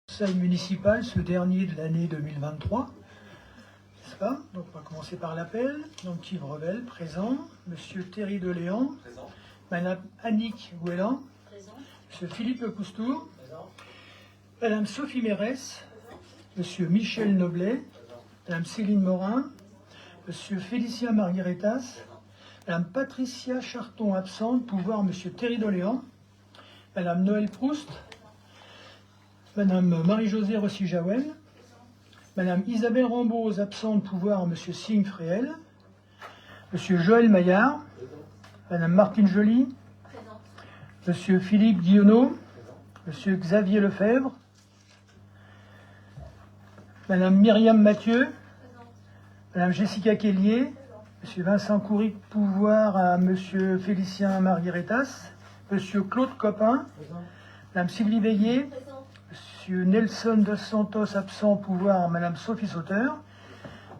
Conseil municipal, ce dernier de l'année 2023, n'est-ce pas? Donc on va commencer par l'appel. Donc Yves Revel, présent. Monsieur Thierry Deléan. Présent. Madame Annick Gouélan. Présent. Monsieur Philippe Lecoustour. Présent. Madame Sophie Mérès. Monsieur Michel Noblet. Madame Céline Morin. Monsieur Félicien Margueretas. Madame Patricia Charton, absente. Pouvoir Monsieur Thierry Deléan. Madame Noël Proust. Madame Marie-Josée Rossi-Jaouen, Madame Isabelle Rambose, absente, pouvoir Monsieur Signe Fréhel, Monsieur Joël Maillard, Madame Martine Joly, Présent. Monsieur Philippe Guillonneau, Monsieur Xavier Lefebvre, Madame Myriam Mathieu, Madame Jessica Kellier, Monsieur Vincent Couric, pouvoir à Monsieur Félicien Margueretas, Monsieur Claude Copin, Madame Sylvie Veillé, Monsieur Nelson Dos Santos, absent, pouvoir Madame Sophie Sauteur,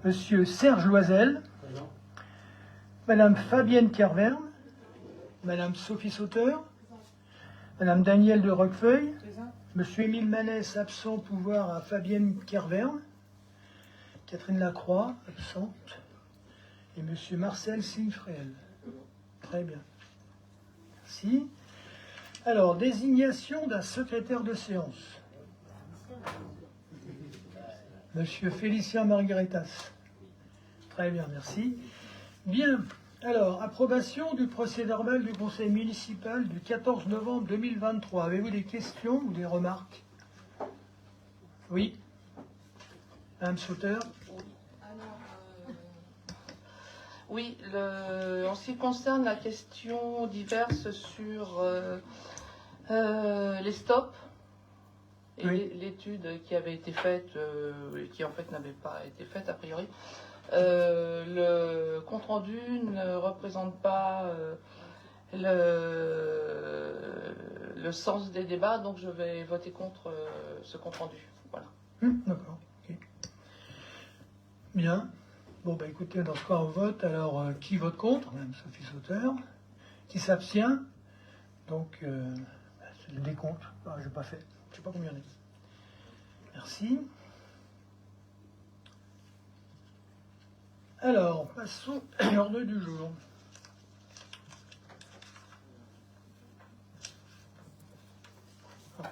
Monsieur Serge Loisel, Madame Fabienne Kerverne, Madame Sophie Sauteur, Madame Danielle de Roquefeuille, Monsieur Émile Manès, absent, pouvoir à Fabienne Kerverne, Catherine Lacroix, absente, et Monsieur Marcel Signe-Fréhel. Très bien. Merci. Alors, désignation d'un secrétaire de séance. Monsieur Félicien Margueretas. Très bien, merci. Bien, alors, approbation du procès-verbal du conseil municipal du 14 novembre 2023. Avez-vous des questions ou des remarques? Oui. Madame Sauteur. Oui, en ce qui concerne la question diverse sur les stops et Oui. l'étude qui avait été faite, et qui en fait n'avait pas été faite a priori, le compte-rendu ne représente pas le sens des débats, donc je vais voter contre ce compte-rendu. Voilà. D'accord. Ok. Bien. Bon, bah écoutez, dans ce cas, on vote. Alors, qui vote contre? Madame Sophie Sauteur. Qui s'abstient? Donc, c'est le décompte. Ah, je n'ai pas fait. Je ne sais pas combien il y en a. Merci. Alors, passons à l'ordre du jour.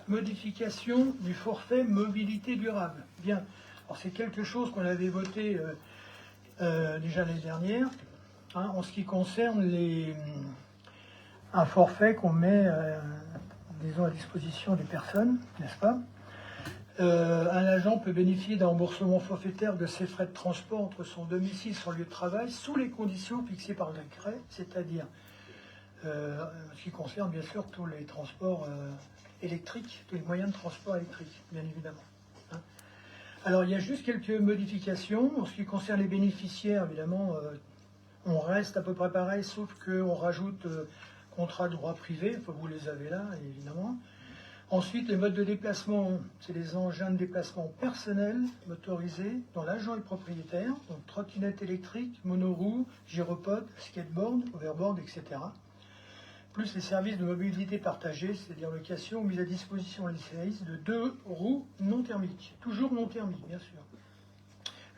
Modification du forfait mobilité durable. Bien. Alors, c'est quelque chose qu'on avait voté déjà l'année dernière, hein, en ce qui concerne un forfait qu'on met, disons, à disposition des personnes, n'est-ce pas? Un agent peut bénéficier d'un remboursement forfaitaire de ses frais de transport entre son domicile et son lieu de travail sous les conditions fixées par le décret, c'est-à-dire ce qui concerne bien sûr tous les transports électriques, tous les moyens de transport électriques, bien évidemment. Hein. Alors il y a juste quelques modifications. En ce qui concerne les bénéficiaires, évidemment, on reste à peu près pareil, sauf qu'on rajoute contrat de droit privé, enfin, vous les avez là, évidemment. Ensuite, les modes de déplacement, c'est les engins de déplacement personnels motorisés dont l'agent est propriétaire, donc trottinette électrique, monoroue, gyropode, skateboard, overboard, etc. Plus les services de mobilité partagée, c'est-à-dire location ou mise à disposition les services de 2 roues non thermiques, toujours non thermiques, bien sûr.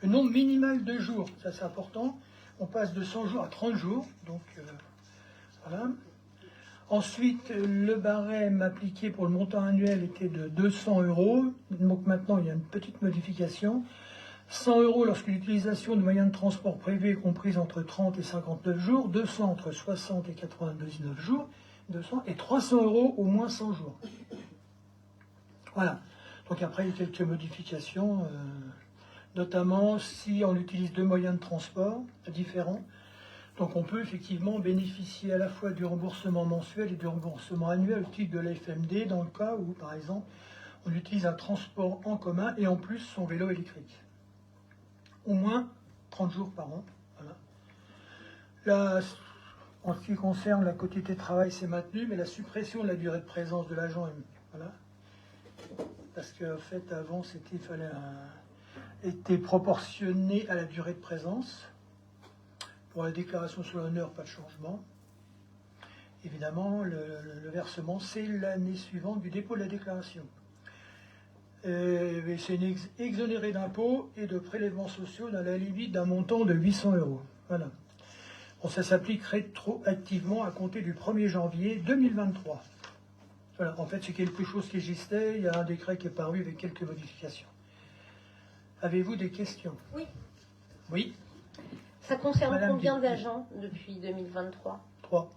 Le nombre minimal de jours, ça c'est important, on passe de 100 jours à 30 jours, donc voilà. Ensuite, le barème appliqué pour le montant annuel était de 200 €. Donc maintenant, il y a une petite modification. 100 € lorsque l'utilisation de moyens de transport privés est comprise entre 30 et 59 jours, 200 entre 60 et 99 jours, 200 et 300 € au moins 100 jours. Voilà. Donc après, il y a quelques modifications, notamment si on utilise deux moyens de transport différents. Donc on peut effectivement bénéficier à la fois du remboursement mensuel et du remboursement annuel au titre de la FMD dans le cas où, par exemple, on utilise un transport en commun et en plus son vélo électrique. Au moins 30 jours par an. Voilà. Là, en ce qui concerne la quotité de travail, c'est maintenu, mais la suppression de la durée de présence de l'agent, voilà. Parce qu'en fait, avant, était proportionné à la durée de présence. Pour la déclaration sur l'honneur, pas de changement. Évidemment, le versement, c'est l'année suivante du dépôt de la déclaration. C'est exonéré d'impôts et de prélèvements sociaux dans la limite d'un montant de 800 €. Voilà. Bon, ça s'applique rétroactivement à compter du 1er janvier 2023. Voilà. En fait, c'est quelque chose qui existait. Il y a un décret qui est paru avec quelques modifications. Avez-vous des questions? Oui. Oui. Ça concerne Madame combien Guy. d'agents depuis 2023? 3.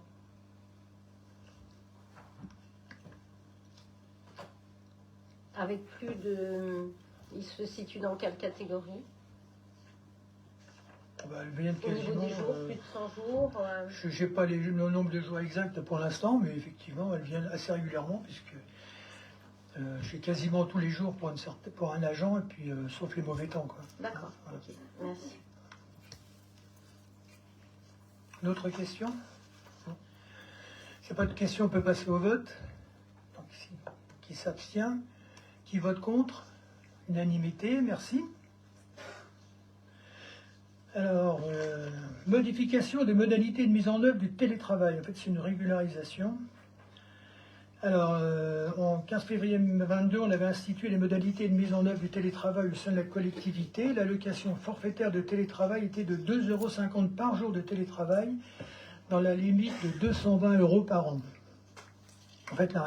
Avec plus de... Il se situe dans quelle catégorie? Elles viennent Au niveau quasiment. des jours, plus de 100 jours Je n'ai pas le nombre de jours exact pour l'instant, mais effectivement, elles viennent assez régulièrement, puisque j'ai quasiment tous les jours pour un agent, et puis sauf les mauvais temps, quoi. D'accord, Voilà. ok, merci. D'autres questions? S'il n'y a pas de questions, on peut passer au vote. Donc, qui s'abstient? Qui vote contre? Unanimité, merci. Alors, modification des modalités de mise en œuvre du télétravail. En fait, c'est une régularisation. Alors, en 15 février 2022, on avait institué les modalités de mise en œuvre du télétravail au sein de la collectivité. L'allocation forfaitaire de télétravail était de 2,50 € par jour de télétravail, dans la limite de 220 € par an. En fait, il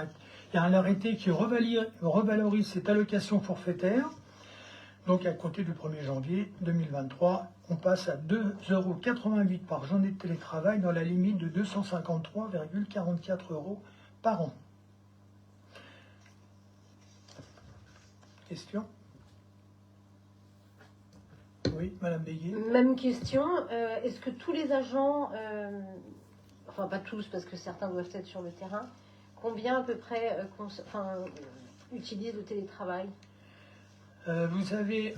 y a un arrêté qui revalorise cette allocation forfaitaire. Donc, à compter du 1er janvier 2023, on passe à 2,88 € par journée de télétravail, dans la limite de 253,44 € par an. Question? Oui, Madame Béguet. Même question, est-ce que tous les agents, enfin pas tous parce que certains doivent être sur le terrain, combien à peu près utilisent le télétravail? Vous avez,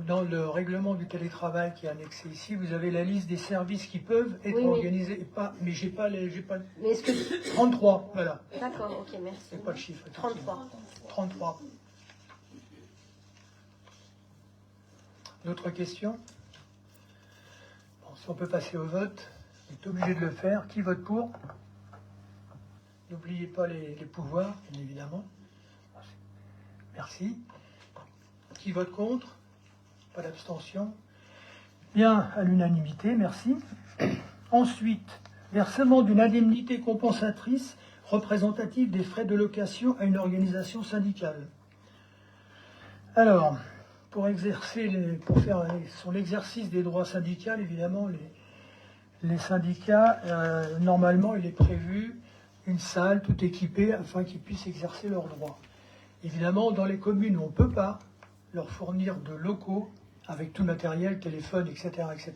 dans le règlement du télétravail qui est annexé ici, vous avez la liste des services qui peuvent être organisés. Mais j'ai pas Mais est-ce que... 33, voilà. D'accord, ok, merci. C'est pas le chiffre. 33. 33. D'autres questions? Bon, si on peut passer au vote, on est obligé de le faire. Qui vote pour? N'oubliez pas les pouvoirs, bien évidemment. Merci. Qui vote contre? Pas d'abstention. Bien, à l'unanimité, merci. Ensuite, versement d'une indemnité compensatrice représentative des frais de location à une organisation syndicale. Alors, pour faire son exercice des droits syndicaux, évidemment, les syndicats, normalement, il est prévu une salle tout équipée afin qu'ils puissent exercer leurs droits. Évidemment, dans les communes, on ne peut pas leur fournir de locaux avec tout le matériel, téléphone, etc., etc.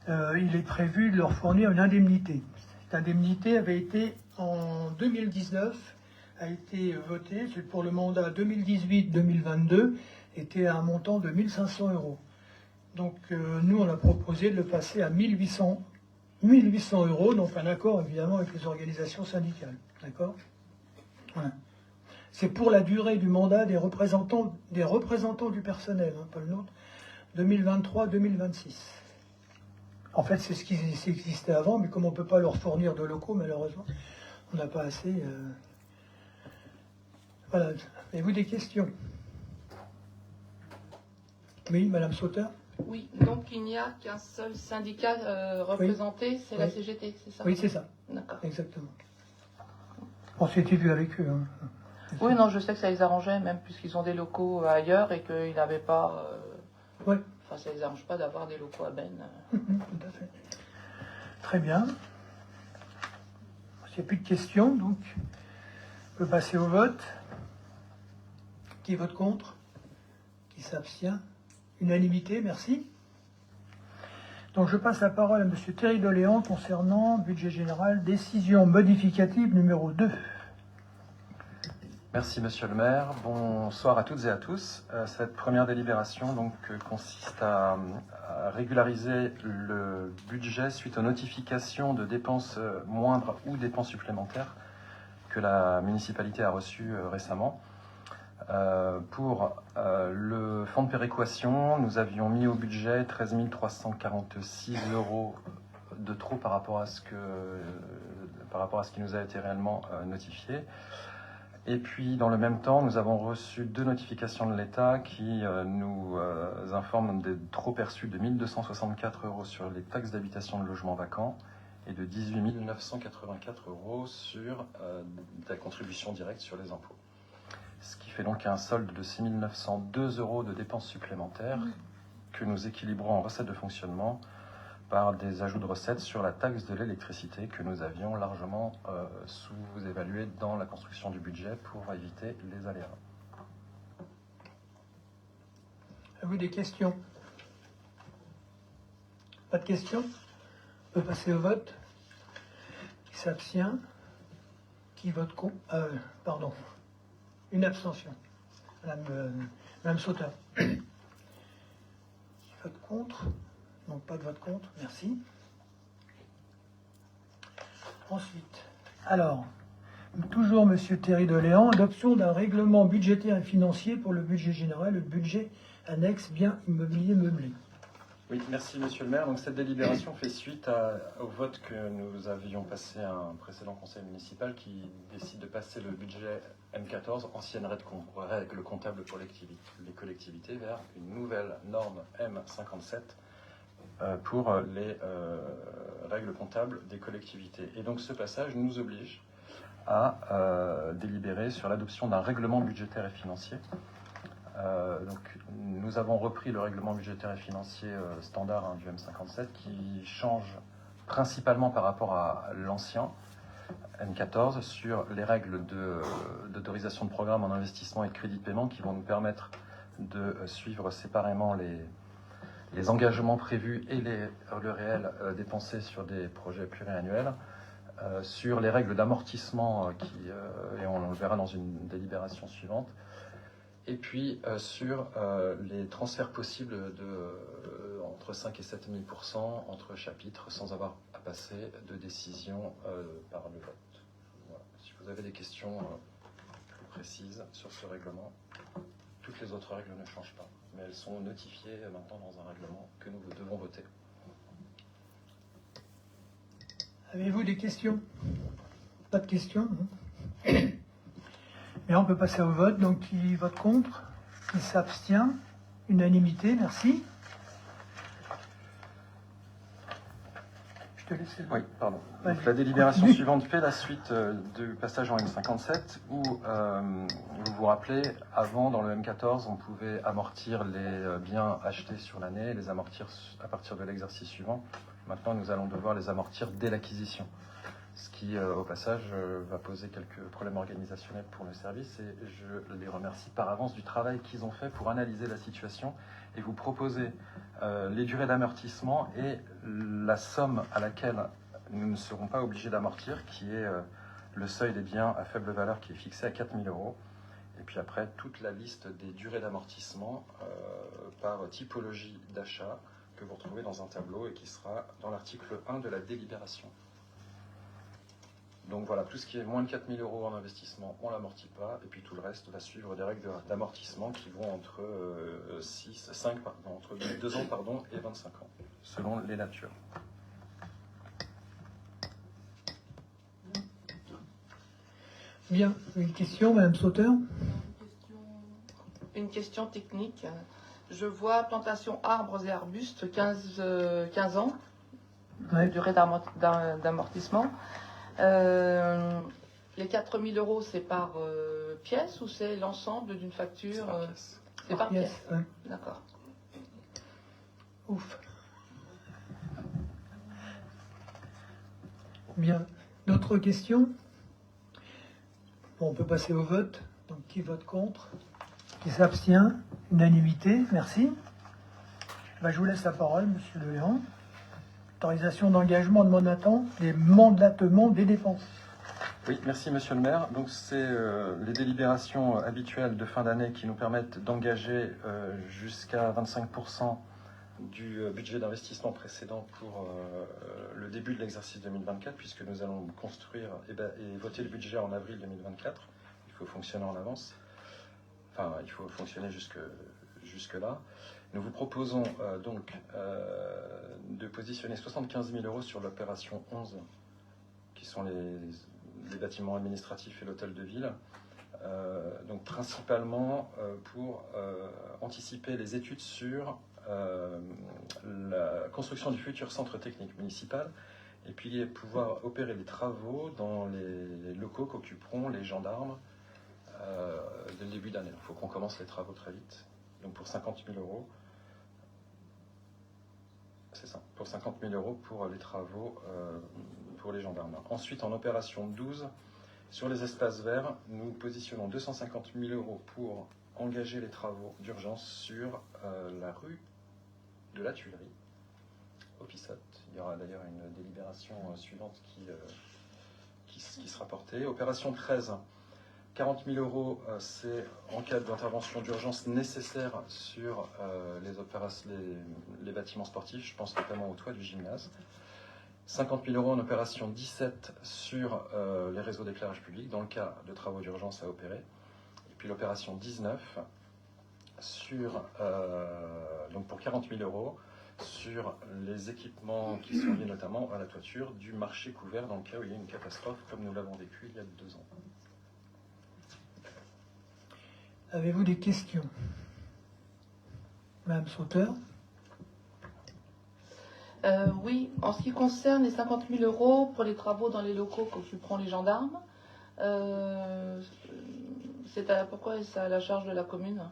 Il est prévu de leur fournir une indemnité. Cette indemnité avait été, en 2019, a été votée, c'est pour le mandat 2018-2022, était à un montant de 1 500 €. Donc nous, on a proposé de le passer à 1 800 €, donc un accord évidemment avec les organisations syndicales. D'accord? Voilà. C'est pour la durée du mandat des représentants du personnel, hein, pas le nôtre, 2023-2026. En fait, c'est ce qui existait avant, mais comme on ne peut pas leur fournir de locaux, malheureusement, on n'a pas assez. Voilà. Avez-vous des questions? Oui, Madame Sauter? Oui, donc il n'y a qu'un seul syndicat représenté, c'est la CGT, c'est ça? Oui, c'est ça. D'accord. Exactement. On s'était vu avec eux. Hein. Oui, non, je sais que ça les arrangeait, même puisqu'ils ont des locaux ailleurs et qu'ils n'avaient pas... Oui. Enfin, ça les arrange pas d'avoir des locaux à Ben. Tout à fait. Très bien. S'il n'y a plus de questions, donc, on peut passer au vote. Qui vote contre? Qui s'abstient? Unanimité, merci. Donc je passe la parole à M. Thierry Doléan concernant budget général, décision modificative numéro 2. Merci Monsieur le maire. Bonsoir à toutes et à tous. Cette première délibération consiste à régulariser le budget suite aux notifications de dépenses moindres ou dépenses supplémentaires que la municipalité a reçues récemment. Pour le fonds de péréquation, nous avions mis au budget 13 346 € de trop par rapport à ce qui nous a été réellement notifié. Et puis, dans le même temps, nous avons reçu 2 notifications de l'État qui nous informent des trop perçus de 1 264 € sur les taxes d'habitation de logements vacants et de 18 984 € sur la contribution directe sur les impôts. Ce qui fait donc un solde de 6 902 € de dépenses supplémentaires que nous équilibrons en recettes de fonctionnement par des ajouts de recettes sur la taxe de l'électricité que nous avions largement sous-évalué dans la construction du budget pour éviter les aléas. Avez-vous des questions? Pas de questions? On peut passer au vote. Qui s'abstient? Qui vote contre? Pardon. Une abstention. Madame Sauter. Qui vote contre? Donc pas de vote contre, merci. Ensuite, alors, toujours Monsieur Thierry Deléan, adoption d'un règlement budgétaire et financier pour le budget général, le budget annexe biens immobiliers meublés. Oui, merci Monsieur le maire. Donc cette délibération fait suite au vote que nous avions passé à un précédent conseil municipal qui décide de passer le budget M14, ancienne règle comptable pour les collectivités, vers une nouvelle norme M57 pour les règles comptables des collectivités. Et donc ce passage nous oblige à délibérer sur l'adoption d'un règlement budgétaire et financier. Donc, nous avons repris le règlement budgétaire et financier standard du M57 qui change principalement par rapport à l'ancien M14 sur les règles d'autorisation de programme en investissement et de crédit de paiement qui vont nous permettre de suivre séparément les engagements prévus et le réel dépensé sur des projets pluriannuels, sur les règles d'amortissement et on le verra dans une délibération suivante, et puis sur les transferts possibles entre 5 et 7 000 % entre chapitres sans avoir à passer de décision par le vote. Voilà. Si vous avez des questions plus précises sur ce règlement, toutes les autres règles ne changent pas, mais elles sont notifiées maintenant dans un règlement que nous devons voter. Avez-vous des questions? Pas de questions? Bien, on peut passer au vote. Donc, qui vote contre? Qui s'abstient? Unanimité, merci. Je te laisse. Oui, pardon. Vas-y. Donc, la délibération Continue. suivante fait la suite du passage en M57 où, vous vous rappelez, avant, dans le M14, on pouvait amortir les biens achetés sur l'année, les amortir à partir de l'exercice suivant. Maintenant, nous allons devoir les amortir dès l'acquisition. Ce qui, au passage, va poser quelques problèmes organisationnels pour le service et je les remercie par avance du travail qu'ils ont fait pour analyser la situation et vous proposer les durées d'amortissement et la somme à laquelle nous ne serons pas obligés d'amortir, qui est le seuil des biens à faible valeur qui est fixé à 4 000 €. Et puis après, toute la liste des durées d'amortissement par typologie d'achat que vous retrouvez dans un tableau et qui sera dans l'article 1 de la délibération. Donc voilà, tout ce qui est moins de 4 000 € en investissement, on ne l'amortit pas, et puis tout le reste va suivre des règles d'amortissement qui vont entre 2 ans et 25 ans, selon les natures. Bien, une question, Madame Sauter? Une question technique. Je vois plantation arbres et arbustes, 15 ans, Ouais. durée d'amortissement. Les 4 000 €, c'est par pièce ou c'est l'ensemble d'une facture? C'est par pièce. Ouais. D'accord. Ouf. Bien. D'autres questions? Bon, on peut passer au vote. Donc, qui vote contre? Qui s'abstient? Unanimité, merci. Je vous laisse la parole, Monsieur Deléan. Autorisation d'engagement de mandatement des dépenses. Oui, merci Monsieur le maire. Donc c'est les délibérations habituelles de fin d'année qui nous permettent d'engager jusqu'à 25% du budget d'investissement précédent pour le début de l'exercice 2024, puisque nous allons construire et voter le budget en avril 2024. Il faut fonctionner en avance. Enfin, il faut fonctionner jusque-là. Nous vous proposons donc de positionner 75 000 € sur l'opération 11, qui sont les bâtiments administratifs et l'hôtel de ville, donc principalement pour anticiper les études sur la construction du futur centre technique municipal et puis pouvoir opérer les travaux dans les locaux qu'occuperont les gendarmes dès le début d'année. Il faut qu'on commence les travaux très vite. Donc pour 50 000 euros, c'est ça, pour 50 000 euros pour les travaux pour les gendarmes. Ensuite, en opération 12, sur les espaces verts, nous positionnons 250 000 euros pour engager les travaux d'urgence sur la rue de la Tuilerie, au Pissot. Il y aura d'ailleurs une délibération suivante qui sera portée. Opération 13, 40 000 euros, c'est en cas d'intervention d'urgence nécessaire sur les bâtiments sportifs, je pense notamment au toit du gymnase. 50 000 euros en opération 17 sur les réseaux d'éclairage public, dans le cas de travaux d'urgence à opérer. Et puis l'opération 19, donc pour 40 000 euros, sur les équipements qui sont liés notamment à la toiture du marché couvert dans le cas où il y a une catastrophe, comme nous l'avons vécu il y a 2 ans. Avez-vous des questions? Madame Sauteur? Oui, en ce qui concerne les 50 000 euros pour les travaux dans les locaux qu'occuperont les gendarmes, pourquoi c'est à la charge de la commune?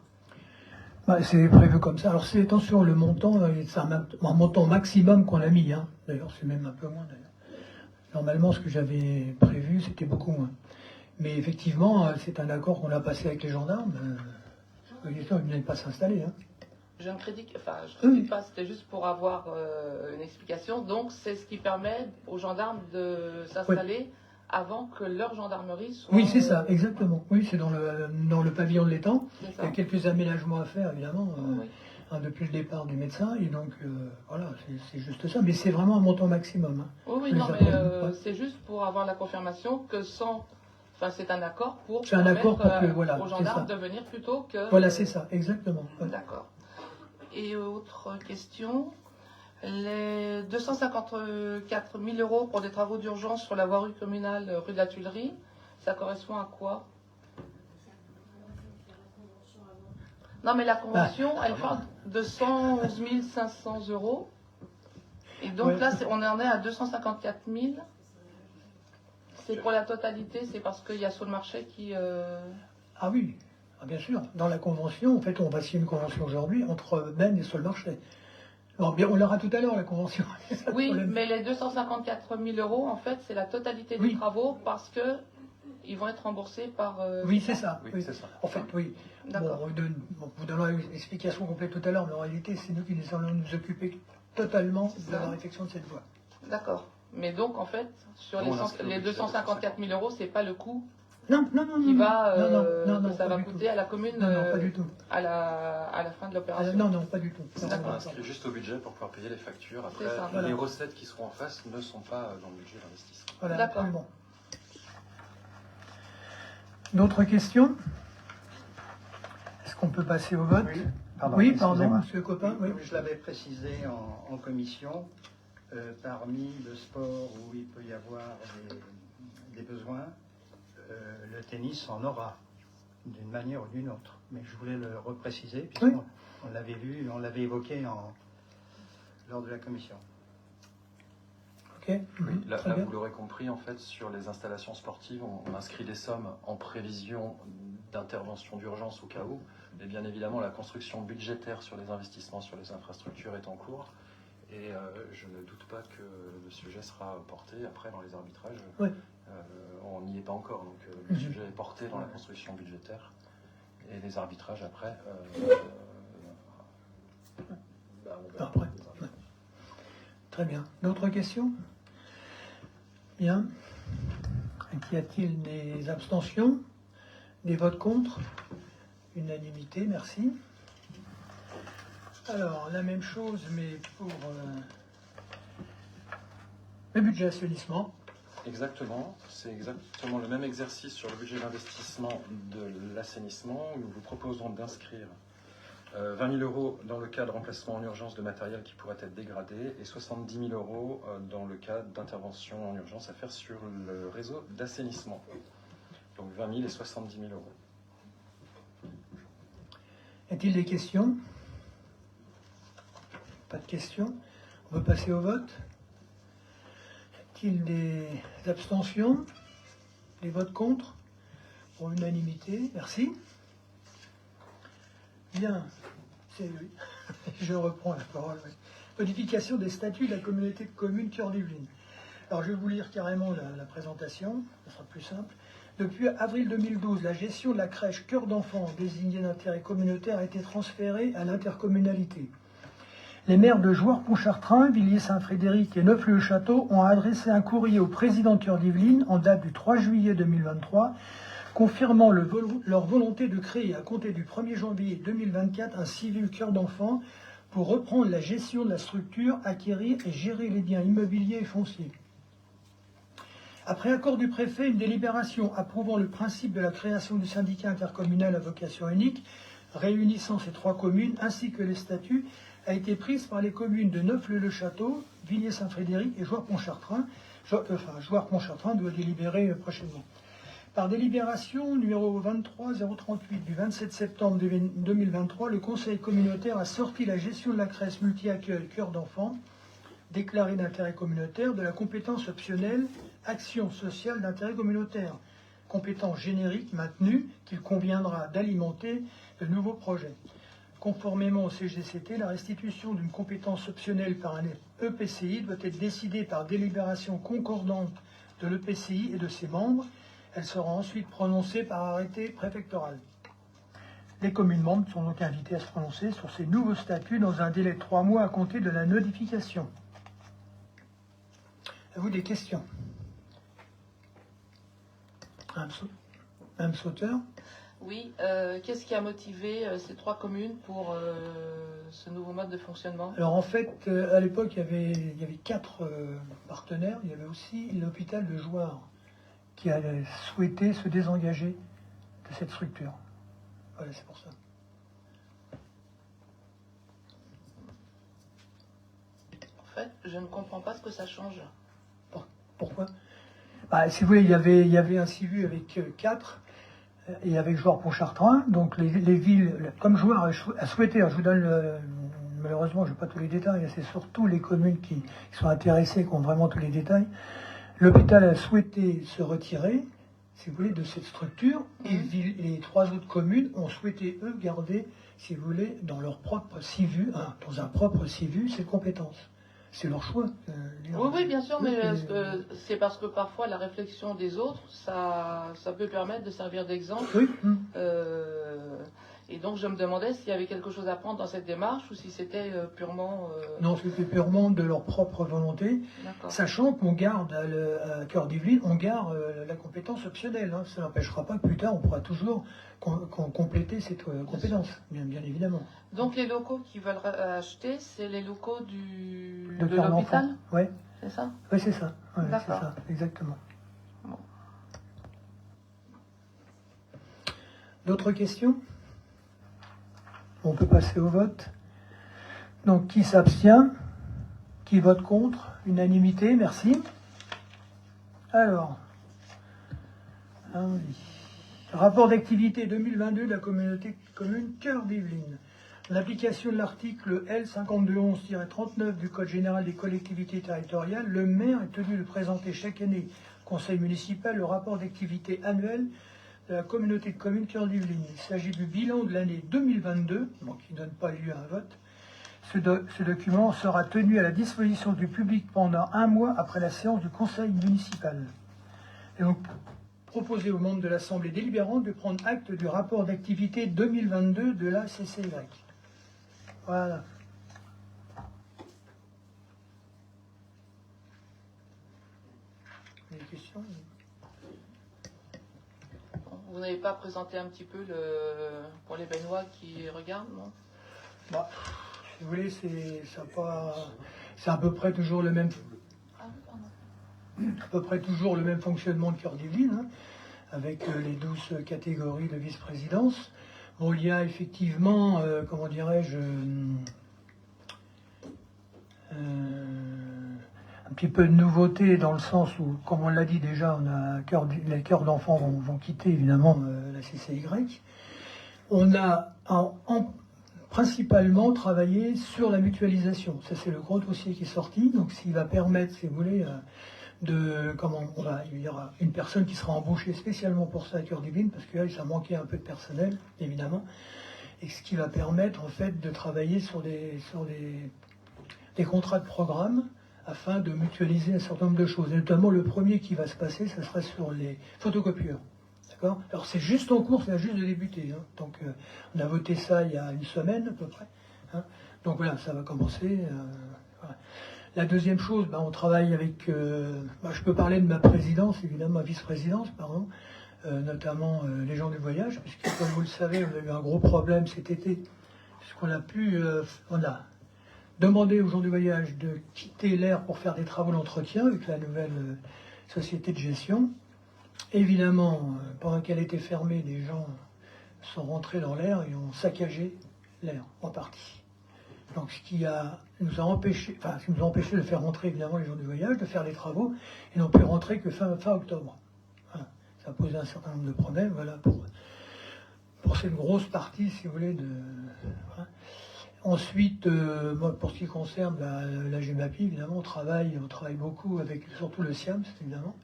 C'est prévu comme ça. Alors c'est attention, le montant, c'est un montant maximum qu'on a mis. Hein. D'ailleurs, c'est même un peu moins. Normalement, ce que j'avais prévu, c'était beaucoup moins. Mais effectivement, c'est un accord qu'on a passé avec les gendarmes. Ils ne viennent pas s'installer. Hein. Je ne critique pas, c'était juste pour avoir une explication. Donc, c'est ce qui permet aux gendarmes de s'installer avant que leur gendarmerie soit... Oui, c'est ça, exactement. Oui, c'est dans le pavillon de l'étang. Il y a quelques aménagements à faire, évidemment, depuis le départ du médecin. Et donc, voilà, c'est juste ça. Mais c'est vraiment un montant maximum. Hein. Oui, non, mais c'est juste pour avoir la confirmation que sans... Enfin, c'est un accord pour permettre aux gendarmes de venir plutôt que... Voilà, c'est ça, exactement. Ouais. D'accord. Et autre question, les 254 000 euros pour des travaux d'urgence sur la voirie communale rue de la Tuilerie, ça correspond à quoi? Non, mais la convention, elle parle de 111 500 euros. Et donc là, on en est à 254 000. C'est pour la totalité, c'est parce qu'il y a sur le marché qui... Ah oui, bien sûr. Dans la convention, en fait, on va signer une convention aujourd'hui entre Ben et Solmarché. Alors, bien, on l'aura tout à l'heure, la convention. Oui, mais les 254 000 euros, en fait, c'est la totalité des travaux parce que ils vont être remboursés par... oui, c'est ça. Oui, oui. C'est ça. En fait, oui. D'accord. Bon, vous donnerons une explication complète tout à l'heure, mais en réalité, c'est nous qui allons nous occuper totalement de la réfection de cette voie. D'accord. Mais donc, en fait, sur les 254 000 euros, c'est pas le coût que ça va coûter à la commune non, pas du tout. À la fin de l'opération. Non, pas du tout. On inscrit juste au budget pour pouvoir payer les factures. Après, les recettes qui seront en face ne sont pas dans le budget d'investissement. Voilà, d'accord. Absolument. D'autres questions? Est-ce qu'on peut passer au vote? Oui, pardon, monsieur Copin. Oui. Comme je l'avais précisé en commission, parmi le sport où il peut y avoir des besoins, le tennis en aura, d'une manière ou d'une autre. Mais je voulais le repréciser, puisqu'on l'avait vu, on l'avait évoqué lors de la commission. Ok. Oui, là vous l'aurez compris, en fait, sur les installations sportives, on inscrit des sommes en prévision d'intervention d'urgence au cas où. Et bien évidemment, la construction budgétaire sur les investissements sur les infrastructures est en cours. Et je ne doute pas que le sujet sera porté après dans les arbitrages. Oui. On n'y est pas encore, donc le sujet est porté dans la construction budgétaire. Et les arbitrages après, on verra. Après. Ouais. Très bien. D'autres questions? Bien. Y a-t-il des abstentions? Des votes contre? Unanimité, merci. Alors, la même chose, mais pour le budget assainissement. Exactement, c'est exactement le même exercice sur le budget d'investissement de l'assainissement. Nous vous proposons d'inscrire 20 000 euros dans le cas de remplacement en urgence de matériel qui pourrait être dégradé et 70 000 euros dans le cas d'intervention en urgence à faire sur le réseau d'assainissement. Donc 20 000 et 70 000 euros. Y a-t-il des questions? Pas de questions. On peut passer au vote. Y a-t-il des abstentions? Des votes contre? Pour unanimité. Merci. Bien. Oui. Je reprends la parole. Oui. Modification des statuts de la communauté de communes Cœur d'Yvelines. Alors, je vais vous lire carrément la présentation, ça sera plus simple. Depuis avril 2012, la gestion de la crèche Cœur d'enfant désignée d'intérêt communautaire a été transférée à l'intercommunalité. Les maires de Jouarre-Pontchartrain, Villiers-Saint-Frédéric et Neufle-le-Château ont adressé un courrier au président de Cœur d'Yvelines en date du 3 juillet 2023, confirmant leur volonté de créer à compter du 1er janvier 2024 un civil Cœur d'enfant pour reprendre la gestion de la structure, acquérir et gérer les biens immobiliers et fonciers. Après accord du préfet, une délibération approuvant le principe de la création du syndicat intercommunal à vocation unique, réunissant ces 3 communes, ainsi que les statuts, a été prise par les communes de Neufle-le-Château, Villiers-Saint-Frédéric et Jouarre-Pontchartrain. Jouarre-Pontchartrain doit délibérer prochainement. Par délibération numéro 23038 du 27 septembre 2023, le Conseil communautaire a sorti la gestion de la crèche multi-accueil Cœur d'enfant, déclarée d'intérêt communautaire, de la compétence optionnelle action sociale d'intérêt communautaire, compétence générique maintenue qu'il conviendra d'alimenter de nouveaux projets. Conformément au CGCT, la restitution d'une compétence optionnelle par un EPCI doit être décidée par délibération concordante de l'EPCI et de ses membres. Elle sera ensuite prononcée par arrêté préfectoral. Les communes membres sont donc invitées à se prononcer sur ces nouveaux statuts dans un délai de 3 mois à compter de la notification. À vous des questions? Madame Sauteur? Oui, qu'est-ce qui a motivé ces 3 communes pour ce nouveau mode de fonctionnement? Alors en fait, à l'époque, il y avait 4 partenaires. Il y avait aussi l'hôpital de Jouarre qui a souhaité se désengager de cette structure. Voilà, c'est pour ça. En fait, je ne comprends pas ce que ça change. Pourquoi? Si vous voulez, il y avait un CIVU avec 4 et avec Jouarre-Pontchartrain. Donc les villes, comme Jouarre a souhaité, je vous donne malheureusement, je n'ai pas tous les détails, c'est surtout les communes qui sont intéressées, qui ont vraiment tous les détails. L'hôpital a souhaité se retirer, si vous voulez, de cette structure, et les 3 autres communes ont souhaité, eux, garder, si vous voulez, dans leur propre CIVU, dans un propre CIVU, ces compétences. C'est leur choix. Oui, bien sûr, mais c'est parce que parfois la réflexion des autres, ça peut permettre de servir d'exemple. Oui. Et donc je me demandais s'il y avait quelque chose à prendre dans cette démarche ou si c'était purement... Non, c'était purement de leur propre volonté, sachant qu'on garde à Cœur d'Yvelines, on garde la compétence optionnelle. Ça n'empêchera pas que plus tard on pourra toujours compléter cette compétence, bien évidemment. Donc les locaux qu'ils veulent acheter, c'est les locaux de l'hôpital? Oui. C'est ça? Oui, c'est ça. Ouais, d'accord. C'est ça, exactement. Bon. D'autres questions? On peut passer au vote. Donc, qui s'abstient? Qui vote contre? Unanimité, merci. Alors, rapport d'activité 2022 de la communauté commune Cœur d'Yvelines. En application de l'article L5211-39 du Code général des collectivités territoriales, le maire est tenu de présenter chaque année au conseil municipal le rapport d'activité annuel de la communauté de communes Cœur d'Yvelines. Il s'agit du bilan de l'année 2022, donc qui ne donne pas lieu à un vote. Ce document sera tenu à la disposition du public pendant 1 mois après la séance du conseil municipal. Et donc, proposer aux membres de l'Assemblée délibérante de prendre acte du rapport d'activité 2022 de la CCY. Voilà. Des questions? Vous n'avez pas présenté un petit peu pour les Bennois qui regardent, non? Si vous voulez, c'est à peu près toujours le même. À peu près toujours le même fonctionnement de Cœur d'Yvelines, avec les 12 catégories de vice-présidence. Bon, il y a effectivement, comment dirais-je, un petit peu de nouveauté dans le sens où, comme on l'a dit déjà, les cœurs d'enfants vont quitter évidemment la CCY. On a principalement travailler sur la mutualisation. Ça, c'est le gros dossier qui est sorti. Donc, s'il va permettre, si vous voulez, il y aura une personne qui sera embauchée spécialement pour ça à Cœur Divine, parce que là, ça manquait un peu de personnel, évidemment. Et ce qui va permettre, en fait, de travailler sur des contrats de programme afin de mutualiser un certain nombre de choses. Et notamment, le premier qui va se passer, ça sera sur les photocopieurs. D'accord ? Alors, c'est juste en cours, ça a juste de débuter. Hein. Donc, on a voté ça il y a une semaine, à peu près. Hein. Donc, voilà, ça va commencer. Voilà. La deuxième chose, on travaille avec... je peux parler de ma présidence, évidemment, ma vice-présidence, pardon, notamment les gens du voyage, puisque, comme vous le savez, on a eu un gros problème cet été, puisqu'on a on a demandé aux gens du voyage de quitter l'air pour faire des travaux d'entretien avec la nouvelle société de gestion. Évidemment, pendant qu'elle était fermée, des gens sont rentrés dans l'air et ont saccagé l'air, en partie. Donc, ce qui nous a empêché de faire rentrer, évidemment, les gens du voyage, de faire les travaux, et n'ont pu rentrer que fin octobre. Voilà. Ça a posé un certain nombre de problèmes, voilà, pour cette grosse partie, si vous voulez, voilà. Ensuite, pour ce qui concerne la GEMAPI, évidemment, on travaille beaucoup avec, surtout le SIAMS, évidemment,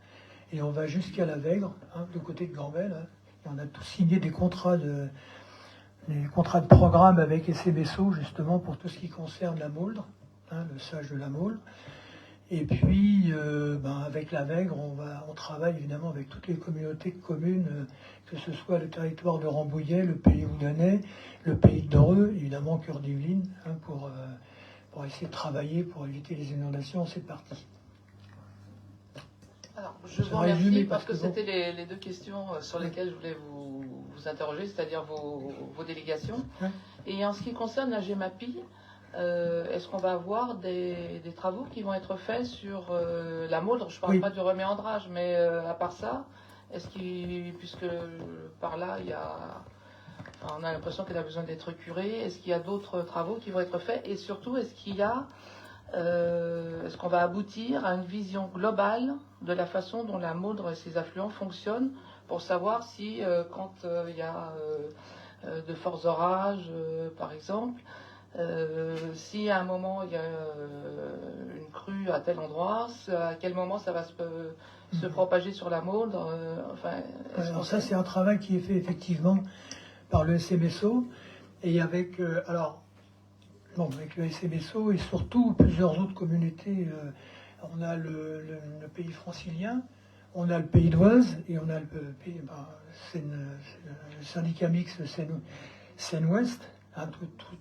et on va jusqu'à la Vègre, du côté de Gambel, et on a tous signé des contrats de programme avec SMSO, justement, pour tout ce qui concerne la Mauldre, le sage de la Mauldre. Et puis, avec la Vègre, on travaille évidemment avec toutes les communautés de communes, que ce soit le territoire de Rambouillet, le pays Houdonnais, le pays de Dreux, évidemment Cœur d'Yvelines, pour essayer de travailler pour éviter les inondations en cette partie. Alors, je vous remercie parce que c'était les deux questions sur lesquelles je voulais vous interroger, c'est-à-dire vos délégations. Ouais. Et en ce qui concerne la GEMAPI, est-ce qu'on va avoir des travaux qui vont être faits sur la Mauldre? Je ne parle pas du reméandrage, mais à part ça, puisque par là, on a l'impression qu'elle a besoin d'être curée, est-ce qu'il y a d'autres travaux qui vont être faits? Et surtout, est-ce qu'on va aboutir à une vision globale de la façon dont la Mauldre et ses affluents fonctionnent pour savoir si, quand il y a de forts orages, par exemple, si à un moment il y a une crue à tel endroit, à quel moment ça va se propager sur la Mauldre, alors ça, c'est un travail qui est fait effectivement par le SMSO et avec avec le SMSO et surtout plusieurs autres communautés. On a le pays francilien, on a le pays d'Oise et on a le syndicat mixte Seine-Ouest.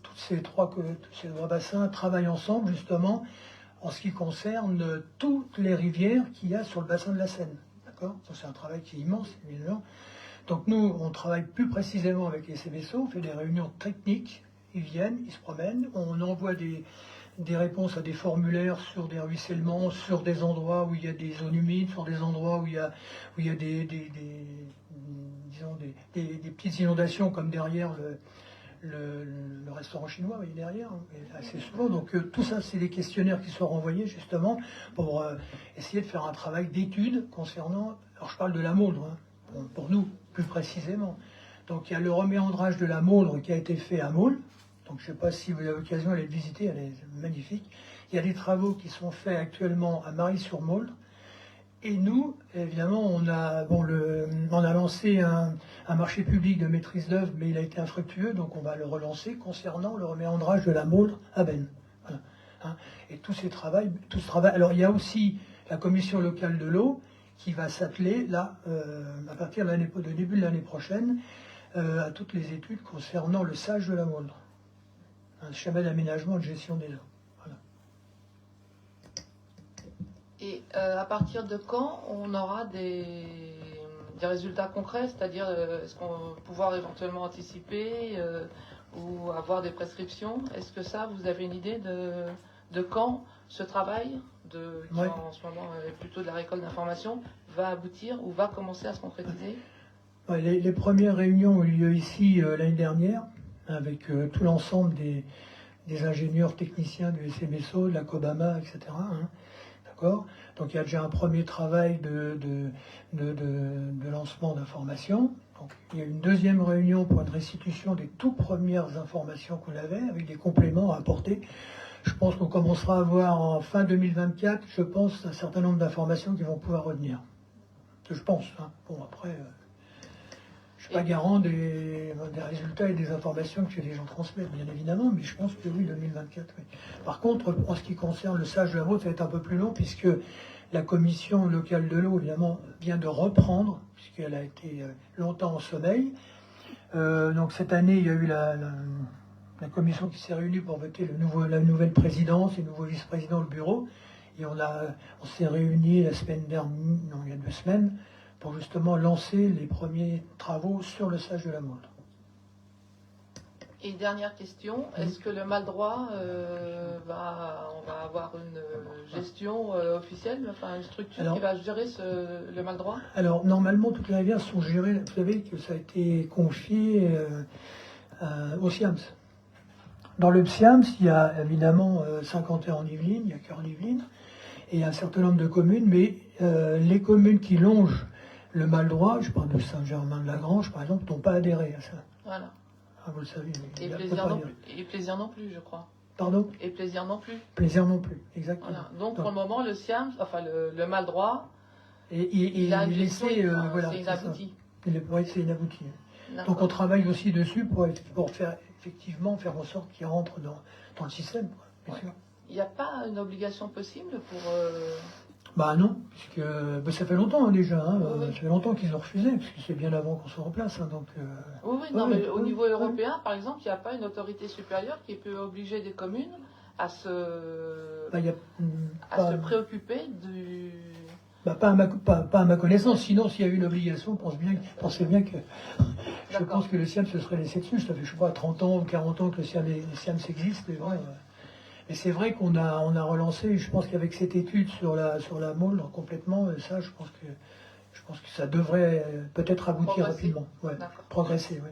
Tous ces trois bassins travaillent ensemble justement en ce qui concerne toutes les rivières qu'il y a sur le bassin de la Seine. D'accord ? C'est un travail qui est immense, évidemment. Donc nous, on travaille plus précisément avec les SMSO, on fait des réunions techniques. Ils viennent, ils se promènent, on envoie des réponses à des formulaires sur des ruissellements, sur des endroits où il y a des zones humides, sur des endroits où il y a des petites inondations comme derrière le restaurant chinois, il est derrière, assez souvent. Donc tout ça, c'est des questionnaires qui sont renvoyés justement pour essayer de faire un travail d'étude concernant, alors je parle de la Mauldre, pour nous plus précisément. Donc il y a le reméandrage de la Mauldre qui a été fait à Maule. Donc je ne sais pas si vous avez l'occasion d'aller le visiter, elle est magnifique. Il y a des travaux qui sont faits actuellement à Marie-sur-Mauldre. Et nous, évidemment, on a lancé un marché public de maîtrise d'œuvre, mais il a été infructueux, donc on va le relancer concernant le reméandrage de la Mauldre à Bennes. Voilà. Et tout ce travail. Alors il y a aussi la commission locale de l'eau qui va s'atteler là, à partir de début de l'année prochaine, à toutes les études concernant le sage de la Mauldre. Un schéma d'aménagement et de gestion des eaux. Voilà. Et à partir de quand on aura des résultats concrets, c'est-à-dire est-ce qu'on va pouvoir éventuellement anticiper ou avoir des prescriptions? Est-ce que ça, vous avez une idée de quand ce travail, qui en ce moment est plutôt de la récolte d'informations, va aboutir ou va commencer à se concrétiser? Les premières réunions ont eu lieu ici l'année dernière, avec tout l'ensemble des ingénieurs techniciens du SMSO, de la Cobama, etc. D'accord ? Donc il y a déjà un premier travail de lancement d'informations. Donc, il y a une deuxième réunion pour une restitution des tout premières informations qu'on avait, avec des compléments à apporter. Je pense qu'on commencera à avoir en fin 2024, je pense, un certain nombre d'informations qui vont pouvoir revenir. Je pense. Hein. Bon, après, je ne suis pas garant des résultats et des informations que les gens transmettent, bien évidemment, mais je pense que oui, 2024. Oui. Par contre, en ce qui concerne le sage de la Maude, ça va être un peu plus long, puisque la commission locale de l'eau, évidemment, vient de reprendre, puisqu'elle a été longtemps en sommeil. Donc cette année, il y a eu la commission qui s'est réunie pour voter la nouvelle présidence et le nouveau vice-président du bureau. Et on s'est réunis la semaine dernière, non, il y a 2 semaines, pour justement lancer les premiers travaux sur le sage de la Maude. Et dernière question, est-ce que le Maldroit, on va avoir une gestion officielle, enfin une structure qui va gérer le Maldroit? Alors, normalement, toutes les rivières sont gérées, vous savez que ça a été confié au SIAMS. Dans le SIAMS, il y a évidemment 51 en Yvelines, il y a Cœur Yvelines, et un certain nombre de communes, mais les communes qui longent le Maldroit, je parle de Saint-Germain-de-Lagrange par exemple, n'ont pas adhéré à ça. Voilà. Ah, vous le savez. Et Plaisir non plus, je crois. Pardon? Et Plaisir non plus. Plaisir non plus, exactement. Voilà. Donc pour le moment, le SIAM, enfin le Maldroit, il a une gestion, voilà, c'est inabouti. Oui, c'est inabouti. Donc on travaille aussi dessus pour faire effectivement faire en sorte qu'il rentre dans le système. Quoi, bien sûr. Il n'y a pas une obligation possible pour... Bah non, puisque ça fait longtemps déjà. Hein, oui. Ça fait longtemps qu'ils ont refusé, puisque c'est bien avant qu'on soit en place. Hein, donc, mais au niveau européen, par exemple, il n'y a pas une autorité supérieure qui peut obliger des communes à se préoccuper du... pas à ma connaissance. Sinon, s'il y a eu une obligation, pensez bien que je pense que le SIAM se serait laissé dessus. Ça fait, je sais pas, 30 ans ou 40 ans que le SIAM existe. Et c'est vrai qu'on a relancé, je pense qu'avec cette étude sur la Maude, complètement, ça, je pense que ça devrait peut-être aboutir rapidement. Ouais, progresser, oui.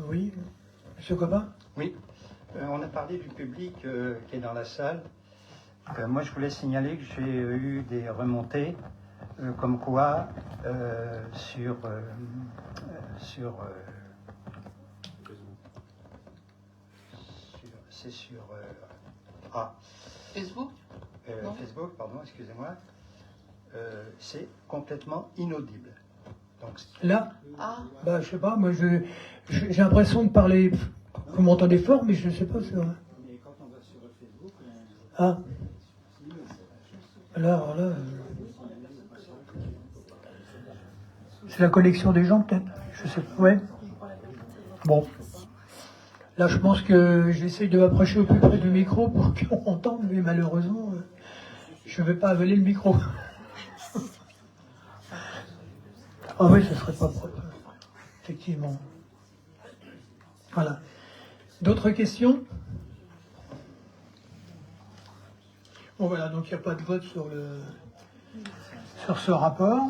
Oui, Monsieur Copain? Oui, on a parlé du public qui est dans la salle. Moi, je voulais signaler que j'ai eu des remontées comme quoi sur Facebook Facebook, pardon, excusez-moi. C'est complètement inaudible. Donc, là, je sais pas, moi j'ai l'impression de parler. Vous m'entendez fort, mais je ne sais pas. Mais quand on va sur Facebook, Alors là, c'est la connexion des gens peut-être. Je sais pas. Ouais. Bon. Là, je pense que j'essaye de m'approcher au plus près du micro pour qu'on entende, mais malheureusement, je ne vais pas avaler le micro. Ah oui, ce ne serait pas propre. Effectivement. Voilà. D'autres questions? Bon voilà, donc il n'y a pas de vote sur ce rapport.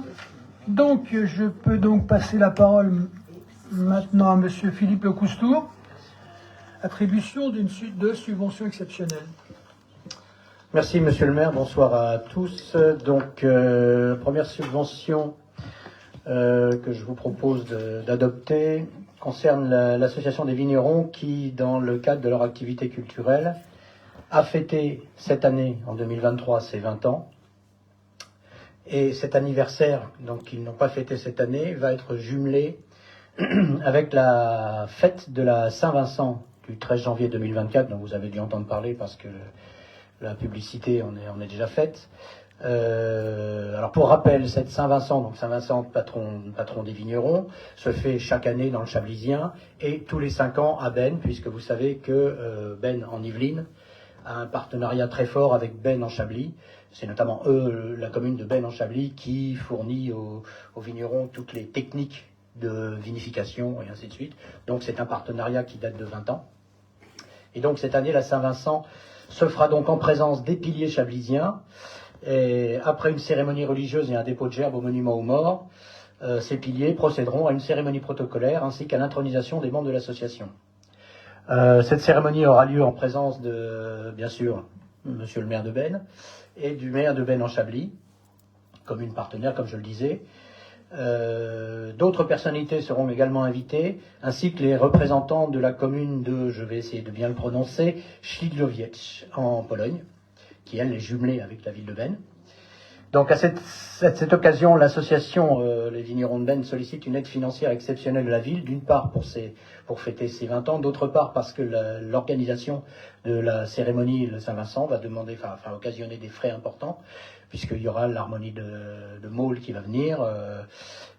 Donc je peux donc passer la parole maintenant à Monsieur Philippe Lecoustour. Attribution de subvention exceptionnelle. Merci Monsieur le maire, bonsoir à tous. Donc première subvention que je vous propose d'adopter concerne l'association des vignerons qui, dans le cadre de leur activité culturelle, a fêté cette année, en 2023, ses 20 ans. Et cet anniversaire, donc qu'ils n'ont pas fêté cette année, va être jumelé avec la fête de la Saint-Vincent du 13 janvier 2024, dont vous avez dû entendre parler parce que la publicité en est déjà faite. Alors pour rappel, cette Saint-Vincent, donc Saint-Vincent, patron des vignerons, se fait chaque année dans le Chablisien et tous les 5 ans à Ben, puisque vous savez que Ben en Yvelines a un partenariat très fort avec Ben en Chablis. C'est notamment la commune de Ben en Chablis, qui fournit aux vignerons toutes les techniques de vinification et ainsi de suite. Donc c'est un partenariat qui date de 20 ans. Et donc cette année, la Saint-Vincent se fera donc en présence des piliers chablisiens. Et après une cérémonie religieuse et un dépôt de gerbes au monument aux morts, ces piliers procéderont à une cérémonie protocolaire ainsi qu'à l'intronisation des membres de l'association. Cette cérémonie aura lieu en présence de, bien sûr, monsieur le maire de Ben et du maire de Ben en Chablis, commune partenaire, comme je le disais. D'autres personnalités seront également invitées, ainsi que les représentants de la commune de, je vais essayer de bien le prononcer, Śligłowiec en Pologne, qui elle est jumelée avec la ville de Benne. Donc à cette occasion, l'association Les Vignerons de Benne sollicite une aide financière exceptionnelle de la ville, d'une part pour fêter ses 20 ans, d'autre part parce que l'organisation de la cérémonie de Saint-Vincent va occasionner des frais importants, puisqu'il y aura l'harmonie de Maule qui va venir.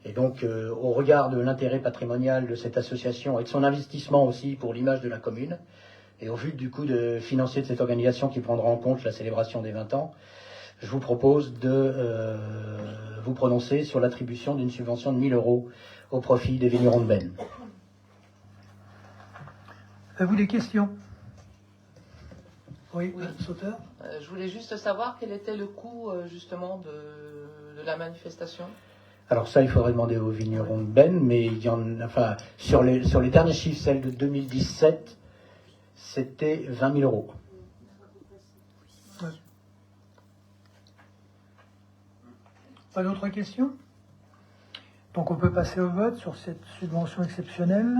Et donc, au regard de l'intérêt patrimonial de cette association et de son investissement aussi pour l'image de la commune, et au vu du coût financier de cette organisation qui prendra en compte la célébration des 20 ans, je vous propose de vous prononcer sur l'attribution d'une subvention de 1 000 € au profit des vignerons de Benne. Avez-vous des questions? Oui, Oui. Sauteur. Je voulais juste savoir quel était le coût justement de la manifestation. Alors ça, il faudrait demander aux vignerons de Benne, mais il y en, sur les derniers chiffres, celle de 2017, c'était 20 000 €. Ouais. Pas d'autres questions? Donc on peut passer au vote sur cette subvention exceptionnelle.